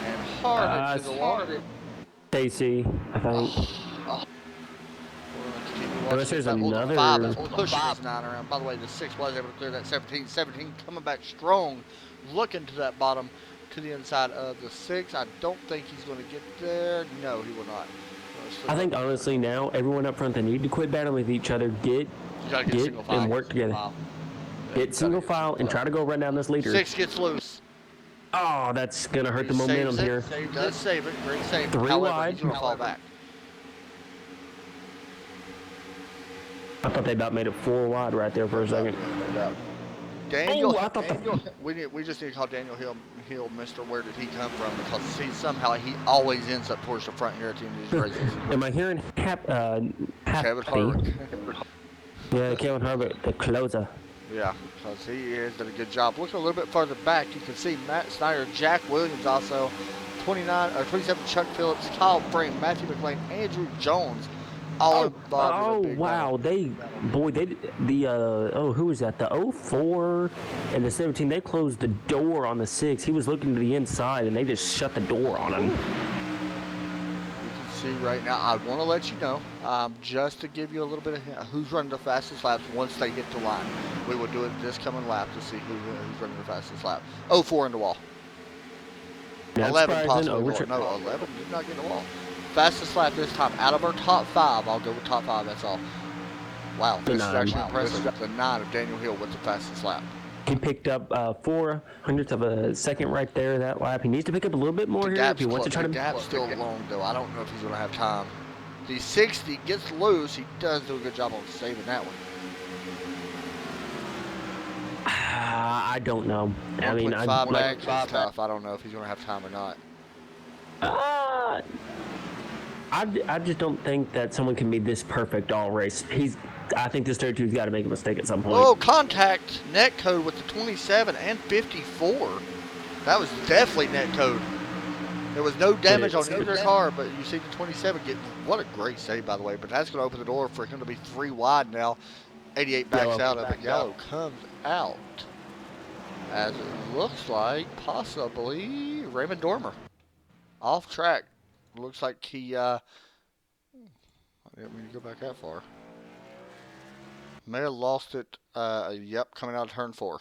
And hard into the wall. Stacy, I think. Unless there's another- 5 is pushing his 9 around. By the way, the 6 was able to clear that 17. 17 coming back strong, looking to that bottom to the inside of the 6. I don't think he's going to get there. No, he will not. I think honestly now everyone up front they need to quit battling with each other. Get You gotta get single file. and work together. Wow. Get single file and try to go run down this leader. 6 gets loose. Oh, that's gonna hurt the He momentum saves it. here. He does save it. Great save. 3 However, wide. he's going to fall back. I thought they about made it 4 wide right there for a second. Daniel, Oh, I thought we just need to call Daniel Hill, Mr. Where did he come from? Because see, somehow he always ends up towards the front here at the end of these races. Am I hearing Kevin Happy? Harvick. Yeah, Kevin Harvick, the closer. Yeah, because he has done a good job. Looking a little bit further back, you can see Matt Snyder, Jack Williams also, 27 Chuck Phillips, Kyle Frame, Matthew McLean, Andrew Jones, all involved Oh in a big wow, who was that? The 04 and the 17. They closed the door on the 6. He was looking to the inside, and they just shut the door on him. You can see right now, I want to let you know, just to give you a little bit of who's running the fastest laps once they hit the line. We will do it this coming lap to see who's running the fastest lap. 04 in the wall. Not 11 surprising. possibly. No, 11 did not get in the wall. Fastest lap this time. Out of our top 5, I'll go with top 5, that's all. Wow, this is actually impressive. The 9 of Daniel Hill with the fastest lap. He picked up 4/100ths of a second right there that lap. He needs to pick up a little bit more here if he wants to try to. The gap's still long, though. I don't know if he's going to have time. The 60 gets loose. He does do a good job on saving that one. I don't know. I mean, 1.5 back is tough. I don't know if he's going to have time or not. Uh, I just don't think that someone can be this perfect all race. I think this 32's got to make a mistake at some point. Oh, contact net code with the 27 and 54. That was definitely net code. There was no damage on either car, but you see the 27 get, what a great save, by the way. But that's going to open the door for him to be 3 wide now. 88 backs out of it. Yellow comes out. As it looks like possibly Raymond Dormer. Off track. Looks like he, I didn't mean to go back that far. May have lost it, yep, coming out of turn 4.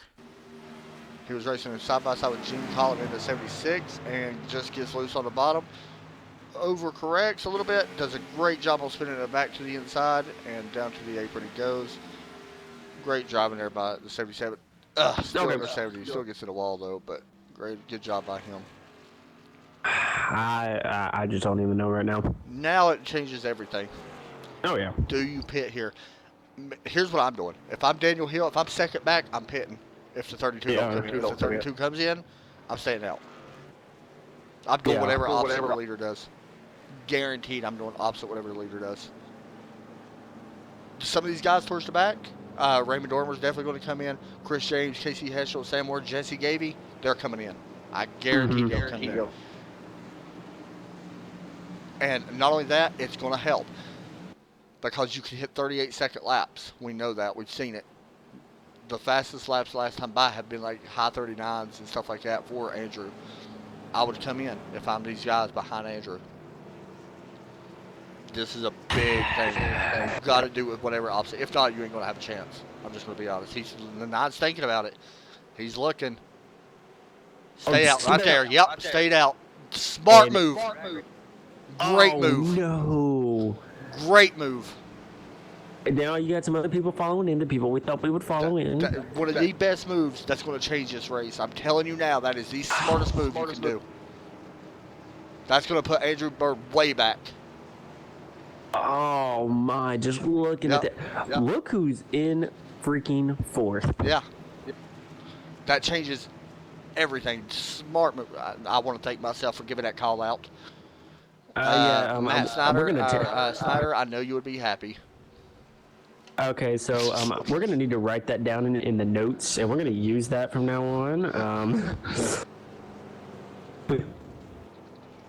He was racing side by side with Gene Collin into 76 and just gets loose on the bottom. Overcorrects a little bit, does a great job on spinning it back to the inside and down to the apron he goes. Great driving there by the 77. Still over 70, still gets to the wall though, but good job by him. I just don't even know right now. Now it changes everything. Oh yeah. Do you pit here? Here's what I'm doing. If I'm Daniel Hill, if I'm second back, I'm pitting. If the 32 don't come in. If the 32 comes in, I'm staying out. I'm doing whatever opposite the leader does. Guaranteed I'm doing opposite whatever the leader does. Some of these guys towards the back, Raymond Dormer's definitely going to come in. Chris James, Casey Heschel, Sam Moore, Jesse Gavey, they're coming in. I guarantee they'll come in. And not only that, it's going to help. Because you can hit 38-second laps. We know that. We've seen it. The fastest laps last time by have been like high 39s and stuff like that for Andrew. I would come in if I'm these guys behind Andrew. This is a big thing. You've got to do it with whatever opposite. If not, you ain't going to have a chance. I'm just going to be honest. He's not thinking about it. He's looking. Stay out right there. Yep, stayed out. Smart move. Great move. No. Great move. And now you got some other people following in, the people we thought we would follow in. One of the best moves that's going to change this race. I'm telling you now, that is the smartest move you can do. That's going to put Andrew Bird way back. Oh my, just looking at that. Yep. Look who's in freaking 4th. Yeah. That changes everything. Smart move. I want to thank myself for giving that call out. Matt Snyder, Snyder, I know you would be happy. Okay, so we're going to need to write that down in the notes, and we're going to use that from now on.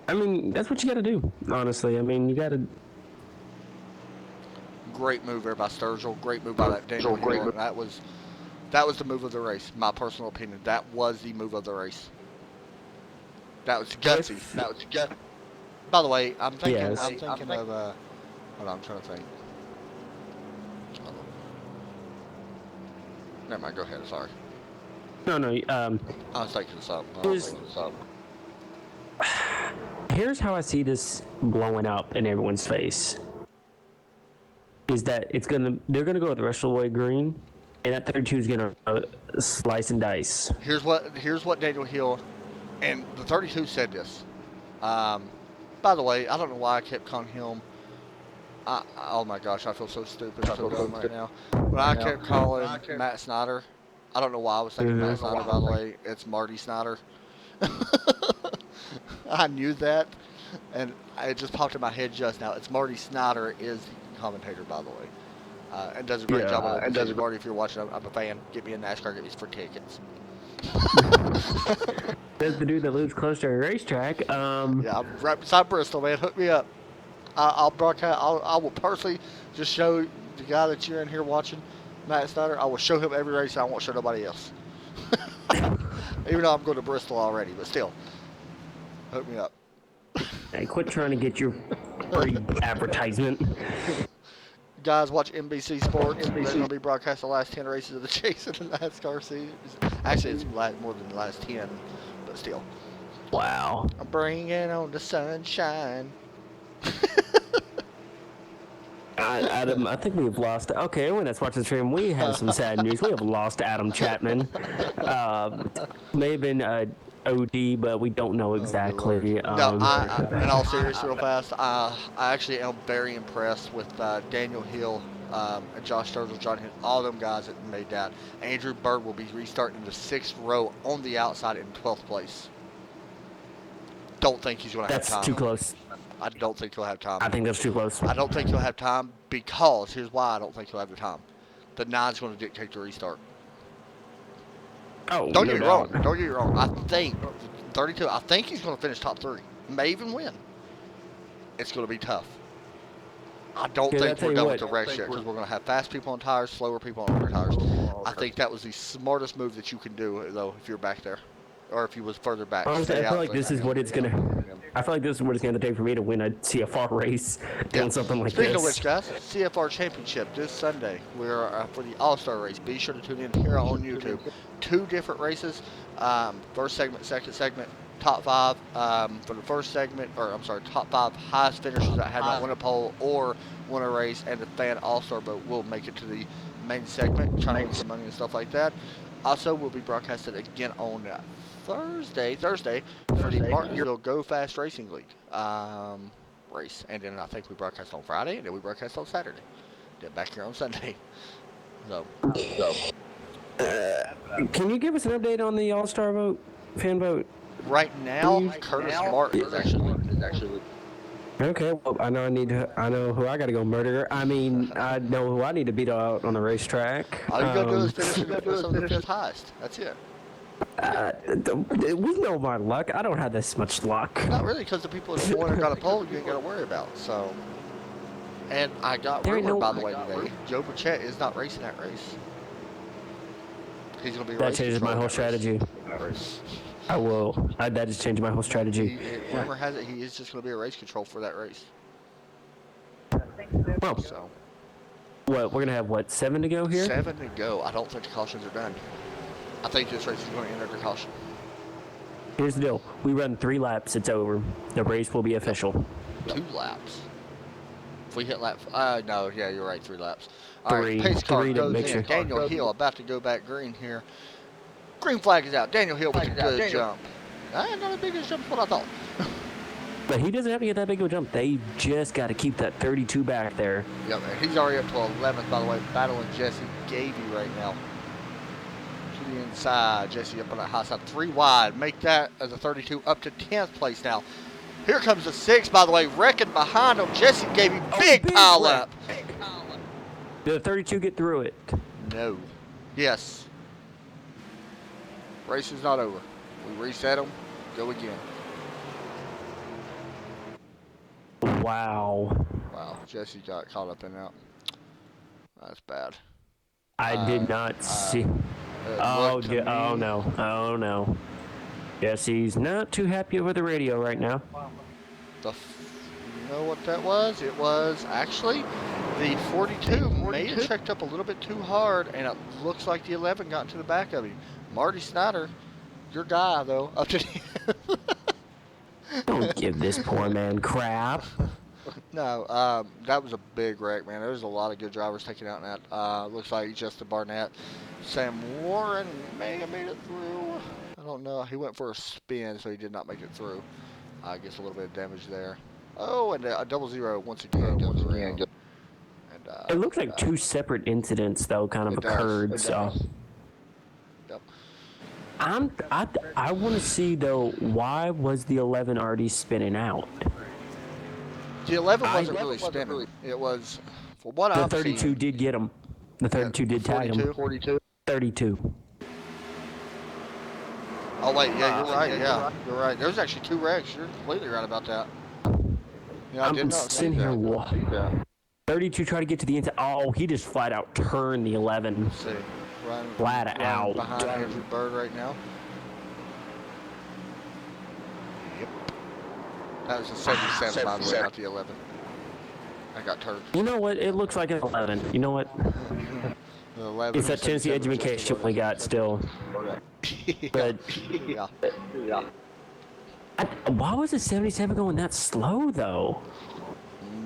I mean, that's what you got to do, honestly. I mean, you got to... Great move there by Sturgill. Great move by that Daniel Hill. That was the move of the race. My personal opinion. That was the move of the race. That was gutsy. That was gutsy. By the way, I'm thinking. Yes. I'm thinking of. Hold on, I'm trying to think. Never mind. Go ahead. Sorry. No. I was thinking something. Here's how I see this blowing up in everyone's face. Is that they're gonna go with the rest of the way green, and that 32 is gonna slice and dice. Here's what Daniel Hill, and the 32 said this. By the way, I don't know why I kept calling him. Oh my gosh, I feel so stupid, so dumb right now. But I kept calling Matt Snyder. I don't know why I was thinking Matt Snyder. By the way, it's Marty Snyder. I knew that, and it just popped in my head just now. It's Marty Snyder is the commentator, by the way, and does a great job. And does Marty, if you're watching, I'm a fan. Get me a NASCAR, get me for tickets. That's the dude that lives close to a racetrack. Yeah, I'm right beside Bristol, man. Hook me up. I'll broadcast. I will personally just show the guy that you're in here watching, Matt Snyder. I will show him every race. I won't show nobody else. Even though I'm going to Bristol already, but still, hook me up. Hey, quit trying to get your free advertisement. Guys, watch NBC Sports. They're going to be broadcasting the last 10 races of the Chase in the NASCAR season. Actually, it's more than the last 10, but still. Wow. I'm bringing on the sunshine. Adam, I think we've lost. Okay, everyone that's watching the stream, we have some sad news. We have lost Adam Chapman. May have been OD, but we don't know exactly. No, in all seriousness, real fast, I actually am very impressed with Daniel Hill, and Josh Sturgill, John Hill, all them guys that made that. Andrew Bird will be restarting the 6th row on the outside in 12th place. don't think he's going to have That's time. too close. I don't think he'll have time. I think that's too close. I don't think he'll have time because here's why I don't think he'll have the time. The 9's going to dictate the restart. Oh, Don't no get me doubt. wrong. Don't get me wrong. I think 32. I think he's going to finish top 3. May even win. It's going to be tough. I don't Dude, I'll think tell we're you done what. with the race yet because we're going to have fast people on tires, slower people on other tires. I think that was the smartest move that you can do, though, if you're back there, or if you was further back. Honestly, Stay I feel out like for this that. is what it's gonna. I feel like this is what it's gonna take for me to win a CFR race doing something like Speaking this. of which, guys, CFR Championship this Sunday. We're for the All-Star race. Be sure to tune in here on YouTube. 2 different races. First segment, second segment, top 5. For the first segment, or I'm sorry, top 5 highest finishers that have not won a pole or won a race, and the fan All-Star vote will make it to the main segment, trying to win some money and stuff like that. Also, we'll be broadcasted again on Thursday for the Martinsville Go Fast Racing League race. And then I think we broadcast on Friday, and then we broadcast on Saturday. Then back here on Sunday. So. Can you give us an update on the All-Star vote, fan vote? Right now, Curtis Martin is actually. Okay, well, I know I know who I got to go murder. I mean, I know who I need to beat out on the racetrack. All you gotta do is finish in the 5th highest. That's it. We know my luck. I don't have this much luck. Not really, because the people that won and got a pole, you ain't got to worry about. So, and I got There ain't rumored, no- by the way, today, Joe Burchett is not racing that race. He's going to be That race changes my controlling whole that race. strategy. I will. That just changed my whole strategy. Rumor has it he is just going to be a race control for that race. Well, So, what, we're going to have, what, 7 to go here? 7 to go. I don't think the cautions are done. I think this race is going to end under caution. Here's the deal. We run 3 laps, it's over. The race will be official. 2 laps. If we hit lap, no, yeah, you're right, 3 laps. All Three. right, pace car 3 to goes make in. sure. Daniel Hill about to go back green here. Green flag is out. Daniel Hill with a good jump. Not as big as jump as what I thought. But he doesn't have to get that big of a jump. They just got to keep that 32 back there. Yeah, man, he's already up to 11th, by the way, battling Jesse Gavey right now. To the inside, Jesse up on that high side, 3 wide. Make that as a 32 up to 10th place now. Here comes the 6, by the way, wrecking behind him. Jesse Gavey, big pile wreck. up. Did the 32 get through it? No. Yes. Race is not over. We reset them, go again. Wow. Wow, Jesse got caught up in that. That's bad. I did not see. It Oh, looked to oh me- no. Oh no. Yes, he's not too happy over the radio right now. You know what that was? It was actually the 42 may have checked up a little bit too hard, and it looks like the 11 got into the back of him. Marty Snyder, your guy, though, up to the Don't give this poor man crap. No, that was a big wreck, man. There was a lot of good drivers taken out in that. Looks like Justin Barnett. Sam Warren may have made it through. I don't know. He went for a spin, so he did not make it through. I guess a little bit of damage there. Oh, and a 00 once again goes around. And, It looks like 2 separate incidents though kind of It does. occurred. It So does. Yep. I want to see though, why was the 11 already spinning out? The 11 wasn't really spinning. It was, for what The I'm 32 seeing, did get him. The 32 did tag him. 42. 32. Oh, wait, yeah, you're right. Yeah, you're right. There's actually 2 wrecks. You're completely right about that. Yeah, I I'm did not see sitting here. that. 32 tried to get to the inside. Oh, he just flat out turned the 11. Let's see. Ryan, Flat Ryan out. behind Andrew Bird right now. Yep. That was a 77, by the way, not the 11. I got turned. You know what? It looks like an 11. You know what? The 11. It's that Tennessee 77 was education just we got still. But yeah. why was the 77 going that slow though?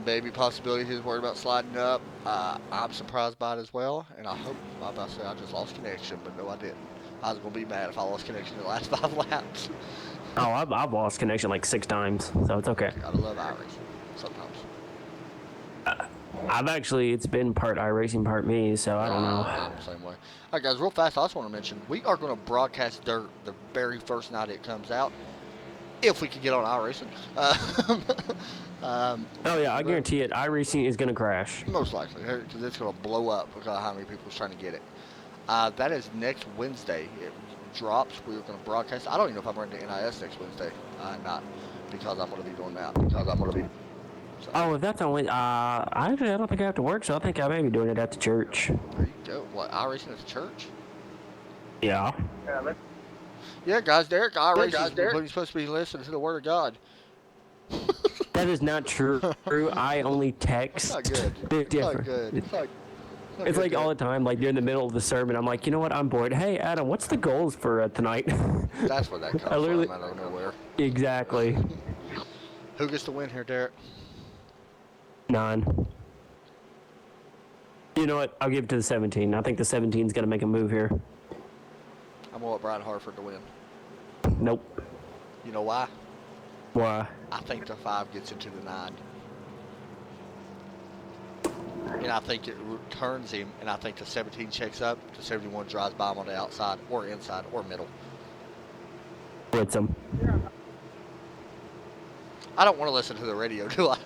Maybe possibility he's worried about sliding up. I'm surprised by it as well, and I hope, I'm about to say I just lost connection, but no, I didn't. I was going to be mad if I lost connection in the last 5 laps. Oh, I've lost connection like 6 times, so it's okay. Gotta love iRacing sometimes. I've actually, it's been part iRacing, part me, so I don't know. I'm the same way. All right, guys, real fast, I also want to mention we are going to broadcast Dirt the very first night it comes out. if we could get on iRacing. Oh yeah, I guarantee it. iRacing is gonna crash. Most likely, because it's going to blow up because of how many people's trying to get it. That is next Wednesday. It drops. We're going to broadcast. I don't even know if I'm running the NIS next Wednesday. Not because I'm going to be doing that. So, Oh, if that's only, actually, I don't think I have to work, so I think I may be doing it at the church. there you go. What, iRacing at the church? Yeah. Yeah, guys, Derek, iRacing is when he's supposed to be listening to the Word of God. That is not true. I only text. Not good. They're Not different. good. It's like all the time, like during the middle of the sermon, I'm like, you know what, I'm bored. Hey, Adam, what's the goals for tonight? That's where that comes I literally- from out of nowhere. Exactly. Who gets the win here, Derek? 9. You know what? I'll give it to the 17. I think the 17's gonna make a move here. I'm going to want Brian Harford to win. Nope. You know why? Why? I think the 5 gets into the 9. And I think it turns him, and I think the 17 checks up, the 71 drives by him on the outside, or inside, or middle. Blitz him. I don't want to listen to the radio, do I?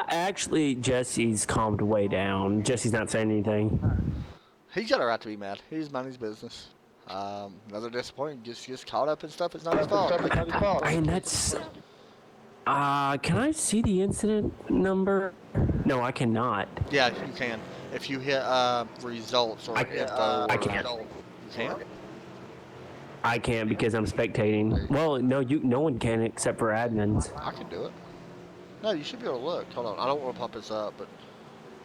Actually, Jesse's calmed way down. Jesse's not saying anything. He's got a right to be mad. He's minding his business. Another disappointment. Just gets caught up in stuff. It's not his fault. And that's. Can I see the incident number? No, I cannot. Yeah, you can. If you hit results or info, I can't. You can't? I can't because I'm spectating. Well, no, no one can except for admins. I can do it. No, you should be able to look. Hold on. I don't want to pump this up, but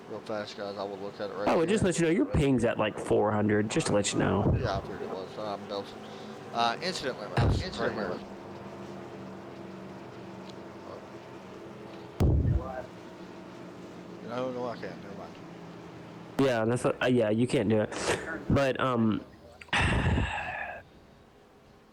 real fast, guys, I will look at it right Oh, here. it just let you know your ping's at like 400. Just to let you know. Yeah, I figured it was. Incident limits. Right here. No, I can't. Never mind. Yeah, that's what, yeah, you can't do it. But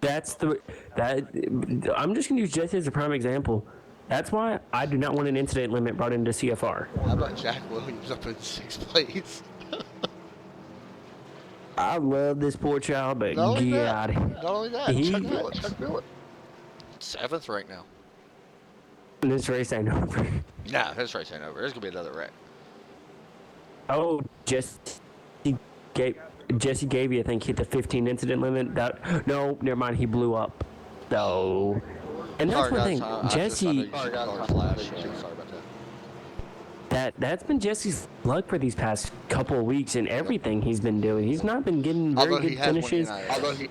that's I'm just gonna use Jesse as a prime example. That's why I do not want an incident limit brought into CFR. How about Jack Williams up in 6th place? I love this poor child, but Not only God, that. Not only that. He- Chuck Phillips. 7th right now. this race ain't over. Nah, this race ain't over. There's gonna be another wreck. Oh, Jesse gave you, I think, hit the 15 incident limit. No, never mind. He blew up. So, and that's Sorry, one guys. thing. I just Jesse, used the cars last show. Sorry about that. that's been Jesse's luck for these past couple of weeks and everything he's been doing. He's not been getting very Although he good has won finishes. NIL.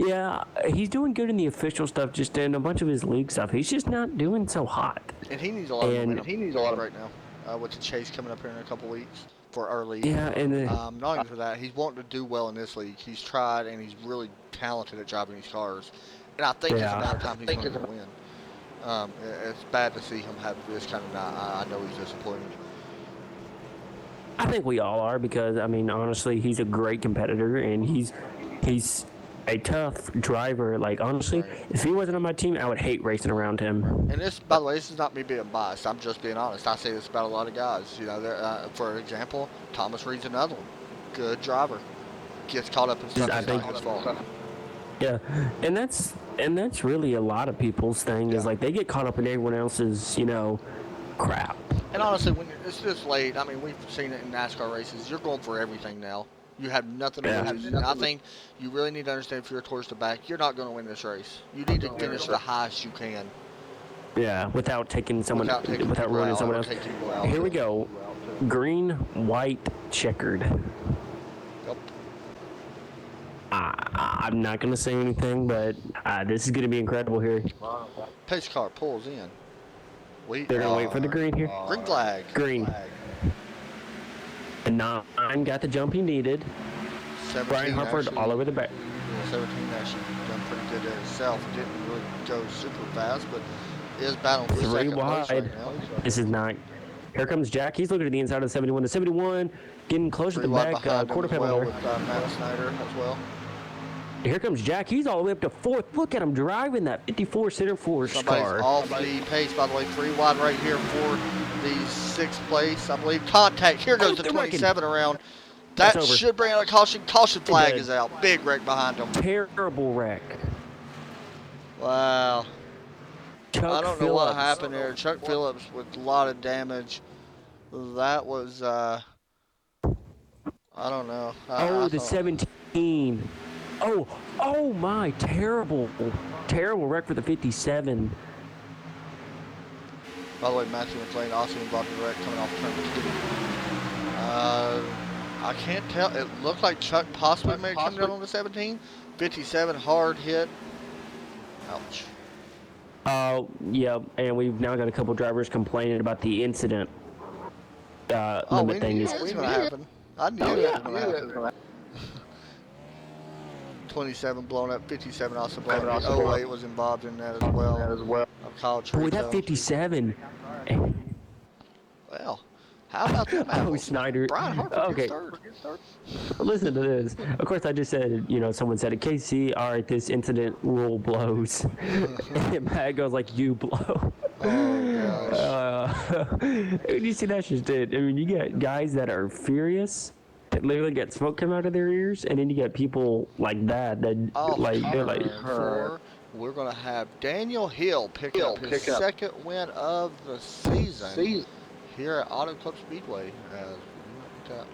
Yeah, he's doing good in the official stuff, just in a bunch of his league stuff. He's just not doing so hot. And he needs a lot of And- momentum. He needs a lot right now. With the chase coming up here in a couple weeks for our league. Yeah, and Not even for that. He's wanting to do well in this league. He's tried, and he's really talented at driving these cars. And I think it's Yeah. about time he's going to win. It's bad to see him have this kind of night. I know he's disappointed. I think we all are because, I mean, honestly, he's a great competitor and he's a tough driver. Like, honestly, if he wasn't on my team, I would hate racing around him. And this, by the way, this is not me being biased. I'm just being honest. I say this about a lot of guys. You know, for example, Thomas Reed's another one. Good driver. Gets caught up in stuff I that's not think- his fault. Yeah, and that's really a lot of people's thing is Yeah. like they get caught up in everyone else's, crap. And honestly, when it's this late, I mean, we've seen it in NASCAR races. You're going for everything now. You have nothing to Yeah. lose. And I think you really need to understand if you're towards the back, you're not going to win this race. You need to finish the highest you can Yeah, without taking someone, without taking without people ruining out someone or else. taking people out. Here we go. Green, white, checkered. Yep. I'm not gonna say anything, but this is gonna be incredible here. Pace car pulls in. They're gonna wait for the green here. Green flag. Green. And 9 got the jump he needed. 17 Brian Harford actually- all over the back. 17 actually done pretty good there himself. Didn't really go super fast, but is battling for 3 second place wide. right now. This is not. Here comes Jack. He's looking at the inside of the 71. The 71 getting closer to 3 the wide back behind him quarter as panel well there. with Matt Snyder as well. Here comes Jack. He's all the way up to 4th. Look at him driving that 54 center force Somebody's car. off the pace, by the way. 3 wide right here for the 6th place, I believe. Contact. Here goes the they're wrecking. 27 around. That That's over. should bring out a caution. Caution flag did. is out. Big wreck behind him. Terrible wreck. Wow. Chuck I don't know Phillips. what happened there. Chuck Phillips with a lot of damage. That was, I don't know. Oh, I the thought, 17. Oh my, terrible wreck for the 57. by the way, Matthew McLean also involved in the wreck coming off turn 2. I can't tell. It looked like Chuck possibly may have come down on the 17. 57, hard hit. Ouch. Yeah, and we've now got a couple drivers complaining about the incident Oh, we limit thing. knew that was going to happen. I knew that was going to happen. 27 blown up, 57 also blown up. 08 was involved in that as well. Of Kyle Boy, that Trito. 57. Well, how about them Oh, apples? Snyder. Brian Harper Okay. gets third. Listen to this. Of course, I just said, someone said at KC, all right, this incident rule blows. And Matt goes like, you blow. Oh, gosh. You see, that's just it. I mean, you get guys that are furious, that literally get smoke come out of their ears, and then you get people like that, Oh, they're like, four. We're going to have Daniel Hill pick up his second win of the season here at Auto Club Speedway. So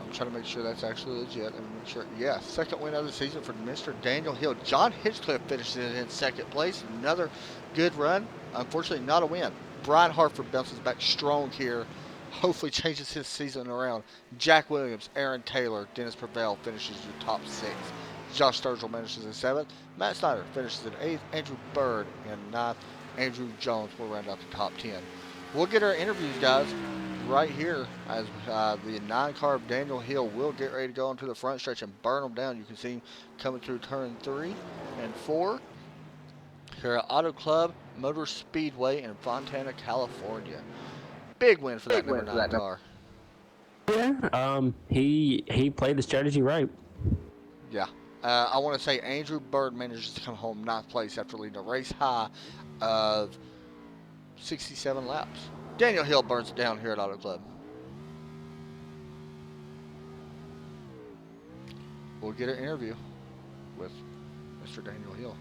I'm trying to make sure that's actually legit and make sure. Yeah, second win of the season for Mr. Daniel Hill. John Hitchcliff finishes in second place. Another good run. Unfortunately, not a win. Brian Hartford bounces back strong here. Hopefully changes his season around. Jack Williams, Aaron Taylor, Dennis Prevail finishes your top 6. Josh Sturgill finishes in 7th. Matt Snyder finishes in 8th. Andrew Bird in 9th. Andrew Jones will round out the top 10. We'll get our interviews, guys, right here as the 9-car of Daniel Hill will get ready to go into the front stretch and burn them down. You can see him coming through turn 3 and 4 here at Auto Club Motor Speedway in Fontana, California. Big win for that number 9 car. yeah, he played the strategy right. Yeah. I want to say Andrew Bird manages to come home 9th place after leading a race high of 67 laps. Daniel Hill burns it down here at Auto Club. We'll get an interview with Mr. Daniel Hill.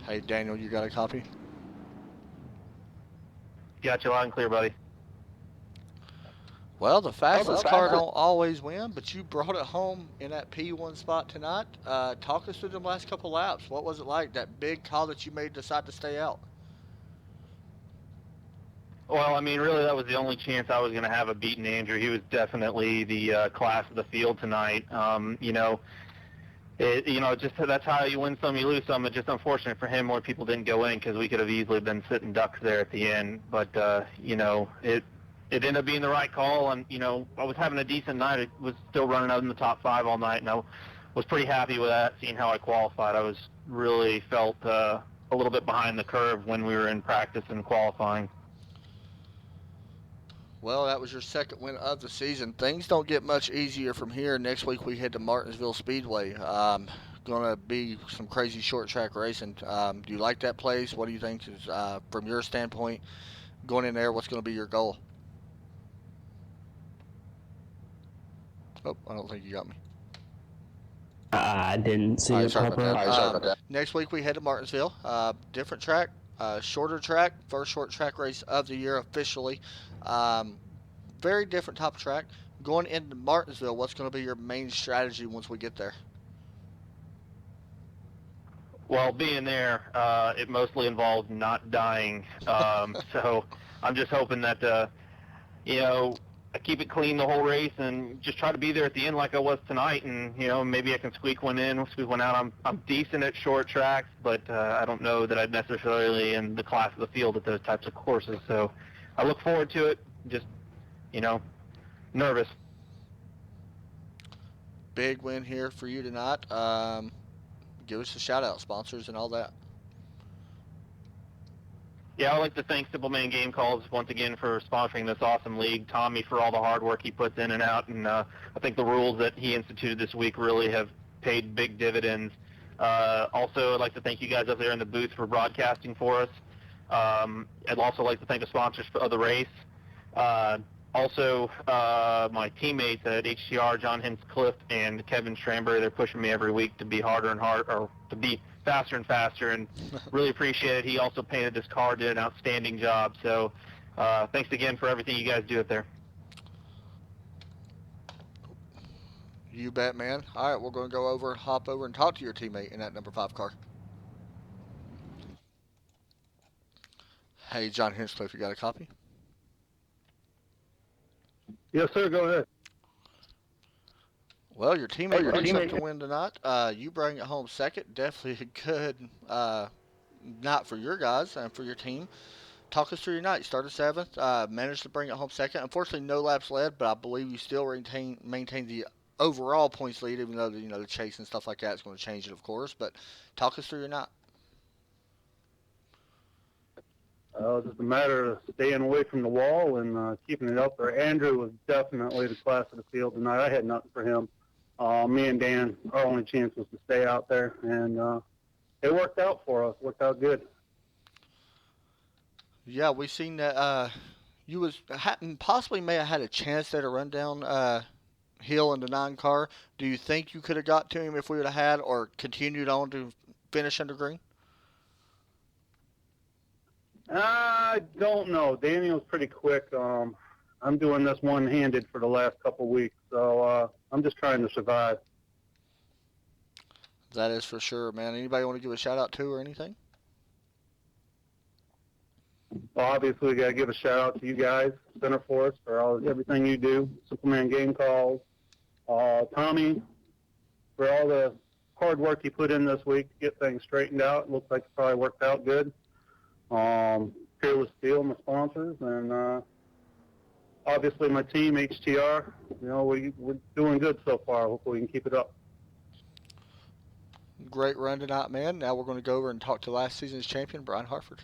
Hey, Daniel, you got a copy? Got you loud and clear, buddy. Well, the fastest car don't always win, but you brought it home in that P1 spot tonight. Talk us through the last couple laps. What was it like, that big call that you made decide to stay out? Well, I mean, really, that was the only chance I was going to have of beating Andrew. He was definitely the class of the field tonight. Just that's how you win some, you lose some. It's just unfortunate for him more people didn't go in because we could have easily been sitting ducks there at the end. But, it ended up being the right call. And, I was having a decent night. I was still running out in the top 5 all night, and I was pretty happy with that, seeing how I qualified. I was really felt a little bit behind the curve when we were in practice and qualifying. Well, that was your second win of the season. Things don't get much easier from here. Next week we head to Martinsville Speedway. Going to be some crazy short track racing. Do you like that place? What do you think is, from your standpoint, going in there, what's going to be your goal? Oh, I don't think you got me. I didn't see All right, it sorry pop about up. that. Next week we head to Martinsville. Different track, shorter track, first short track race of the year officially. Very different type of track. Going into Martinsville, what's going to be your main strategy once we get there? Well, being there, it mostly involved not dying. So I'm just hoping that, I keep it clean the whole race and just try to be there at the end like I was tonight. And, maybe I can squeak one in, squeak one out. I'm decent at short tracks, but I don't know that I'd necessarily in the class of the field at those types of courses. So I look forward to it. Just, nervous. Big win here for you tonight. Give us a shout out, sponsors and all that. Yeah, I'd like to thank Simple Man Game Calls once again for sponsoring this awesome league. Tommy for all the hard work he puts in and out, and I think the rules that he instituted this week really have paid big dividends. Also, I'd like to thank you guys up there in the booth for broadcasting for us. I'd also like to thank the sponsors of the race. Also, my teammates at HTR, John Hincliffe and Kevin Stramberry, they're pushing me every week to be harder and harder, or to be faster and faster, and really appreciate it. He also painted this car, did an outstanding job. So thanks again for everything you guys do up there. You bet, man. All right, we're going to go over, hop over, and talk to your teammate in that number 5 car. Hey, John Hinchcliffe, you got a copy? Yes, sir. Go ahead. Well, your teammate picks up to win tonight. You bring it home second. Definitely a good night for your guys and for your team. Talk us through your night. You started 7th, managed to bring it home second. Unfortunately, no laps led, but I believe you still maintain the overall points lead, even though the chase and stuff like that is going to change it, of course. But talk us through your night. Just a matter of staying away from the wall and keeping it up there. Andrew was definitely the class of the field tonight. I had nothing for him. Me and Dan, our only chance was to stay out there, and it worked out for us. Worked out good. Yeah, we seen that you possibly may have had a chance there to run down Hill in the 9 car. Do you think you could have got to him if we would have had, or continued on to finish under green? I don't know. Daniel's pretty quick. I'm doing this one-handed for the last couple weeks, so I'm just trying to survive. That is for sure, man. Anybody want to give a shout-out to or anything? Well, obviously, we got to give a shout-out to you guys, Center Force, for everything you do, Superman Game Calls, Tommy, for all the hard work you put in this week to get things straightened out. It looks like it probably worked out good. Fearless Steel, my sponsors, and obviously my team, HTR. We're doing good so far. Hopefully we can keep it up. Great run tonight, man. Now we're going to go over and talk to last season's champion, Brian Harford.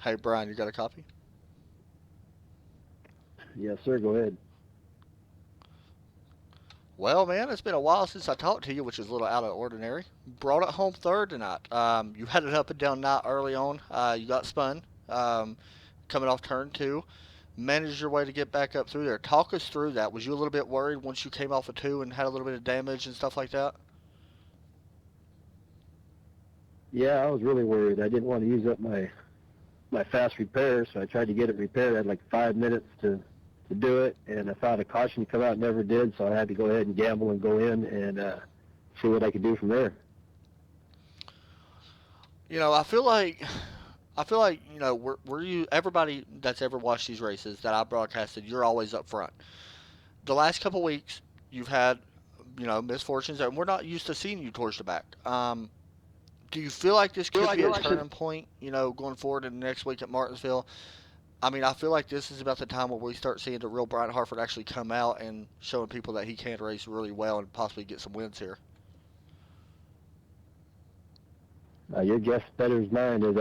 Hey, Brian, you got a copy? Yes, sir. Go ahead. Well, man, it's been a while since I talked to you, which is a little out of the ordinary. Brought it home third tonight. You had an up and down night early on. You got spun coming off turn 2. Managed your way to get back up through there. Talk us through that. Was you a little bit worried once you came off of 2 and had a little bit of damage and stuff like that? Yeah, I was really worried. I didn't want to use up my fast repair, so I tried to get it repaired. I had like 5 minutes to do it, and I thought a caution would come out, never did, so I had to go ahead and gamble and go in and see what I could do from there. I feel like everybody that's ever watched these races that I broadcasted, you're always up front. The last couple weeks, you've had misfortunes, and we're not used to seeing you towards the back. Do you feel like this could be a turning point, going forward in the next week at Martinsville? I mean, I feel like this is about the time where we start seeing the real Brian Harford actually come out and showing people that he can race really well and possibly get some wins here. Your guess better as mine is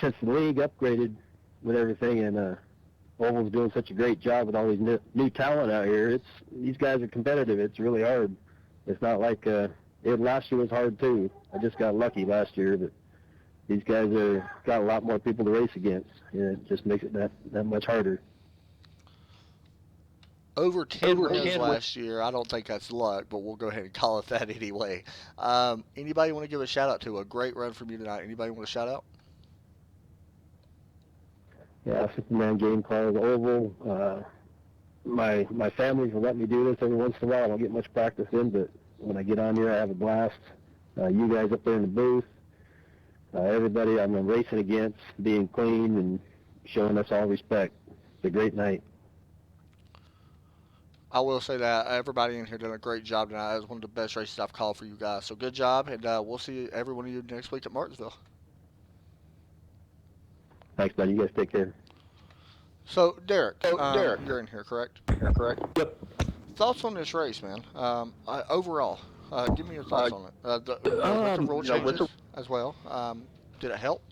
since the league upgraded with everything and Oval's doing such a great job with all these new talent out here, these guys are competitive. It's really hard. It's not like last year was hard too. I just got lucky last year, but these guys got a lot more people to race against. It just makes it that much harder. Over 10 wins last year. I don't think that's luck, but we'll go ahead and call it that anyway. Anybody want to give a shout out to a great run from you tonight? Anybody want to shout out? Yeah, Superman Game Calls, Oval. My family will let me do this every once in a while. I don't get much practice in, but when I get on here, I have a blast. You guys up there in the booth, everybody I'm racing against, being clean and showing us all respect. It's a great night. I will say that everybody in here did a great job tonight. It was one of the best races I've called for you guys. So good job, and we'll see every one of you next week at Martinsville. Thanks, buddy. You guys take care. So, Derek, you're in here, correct? Correct. Yep. Thoughts on this race, man? Overall, give me your thoughts on it. With the rule changes as well, did it help?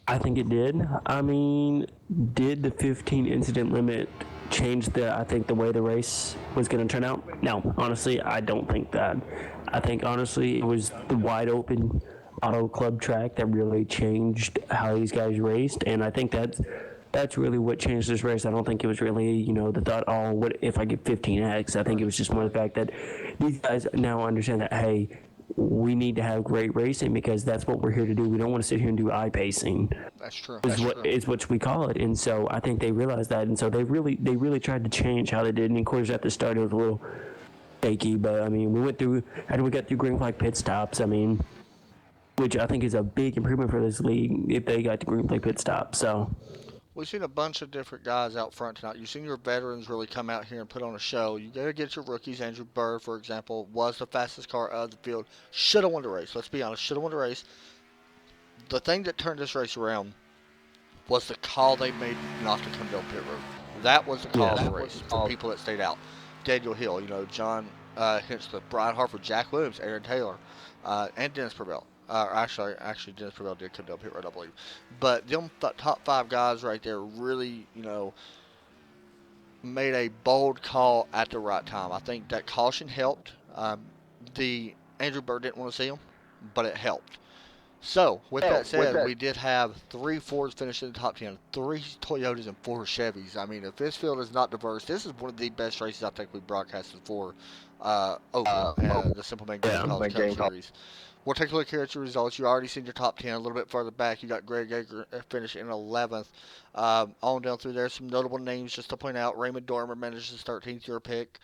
I think it did. I mean, did the 15 incident limit changed I think the way the race was going to turn out? No, honestly, I don't think that. I think honestly it was the wide open auto club track that really changed how these guys raced, and I think that's really what changed this race. I don't think it was really, the thought, oh, what if I get 15x? I think it was just more the fact that these guys now understand that, hey, we need to have great racing because that's what we're here to do. We don't want to sit here and do eye pacing. That's true. Is what we call it. And so I think they realized that, and so they really tried to change how they did. And of course, at the start, it was a little shaky, but I mean, we got through green flag pit stops. I mean, which I think is a big improvement for this league if they got the green flag pit stop. So. We've seen a bunch of different guys out front tonight. You've seen your veterans really come out here and put on a show. You got to get your rookies. Andrew Bird, for example, was the fastest car out of the field. Should have won the race. Let's be honest. Should have won the race. The thing that turned this race around was the call they made not to come down pit road. That was the call of the race for people that stayed out. Daniel Hill, John Hinchcliffe, Brian Harford, Jack Williams, Aaron Taylor, and Dennis Purcell. Actually, Dennis Purcell did come down pit road, I believe. But them top 5 guys right there really, made a bold call at the right time. I think that caution helped. The Andrew Bird didn't want to see him, but it helped. So, with that said, we did have 3 Fords finish in the top 10, 3 Toyotas, and 4 Chevys. I mean, if this field is not diverse, this is one of the best races I think we broadcasted for the Simple Man Game College Cup Series. We'll take a look here at your results. You already seen your top 10. A little bit further back, you got Greg Yeager finishing in 11th. On down through there, some notable names just to point out. Raymond Dormer manages his 13th year pick.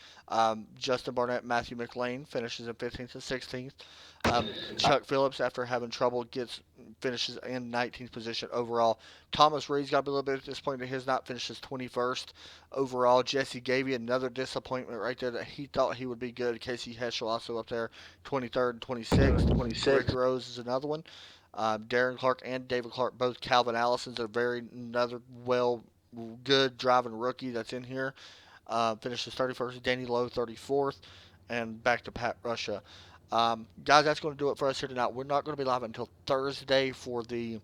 Justin Barnett, Matthew McLean finishes in 15th and 16th. Chuck Phillips, after having trouble, finishes in 19th position overall. Thomas Reed's got to be a little bit disappointed. His not finishes 21st overall. Jesse Gavey, another disappointment right there that he thought he would be good. Casey Heschel also up there, 23rd and 26th. Rick Rose is another one. Darren Clark and David Clark, both Calvin Allison's another good driving rookie that's in here. Finishes 31st. Danny Lowe, 34th. And back to Pat Russia. Guys, that's going to do it for us here tonight. We're not going to be live until Thursday for the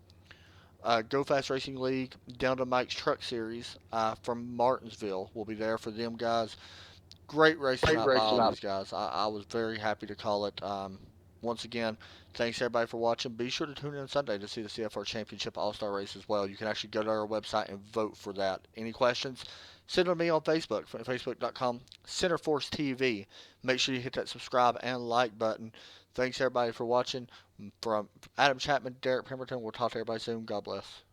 Go Fast Racing League Down to Mike's Truck Series from Martinsville. We'll be there for them, guys. Great race tonight by all these guys. I was very happy to call it. Once again, thanks everybody for watching. Be sure to tune in Sunday to see the CFR Championship All-Star Race as well. You can actually go to our website and vote for that. Any questions? Send them to me on Facebook, facebook.com, Centerforce TV. Make sure you hit that subscribe and like button. Thanks everybody for watching. From Adam Chapman, Derek Pemberton, we'll talk to everybody soon. God bless.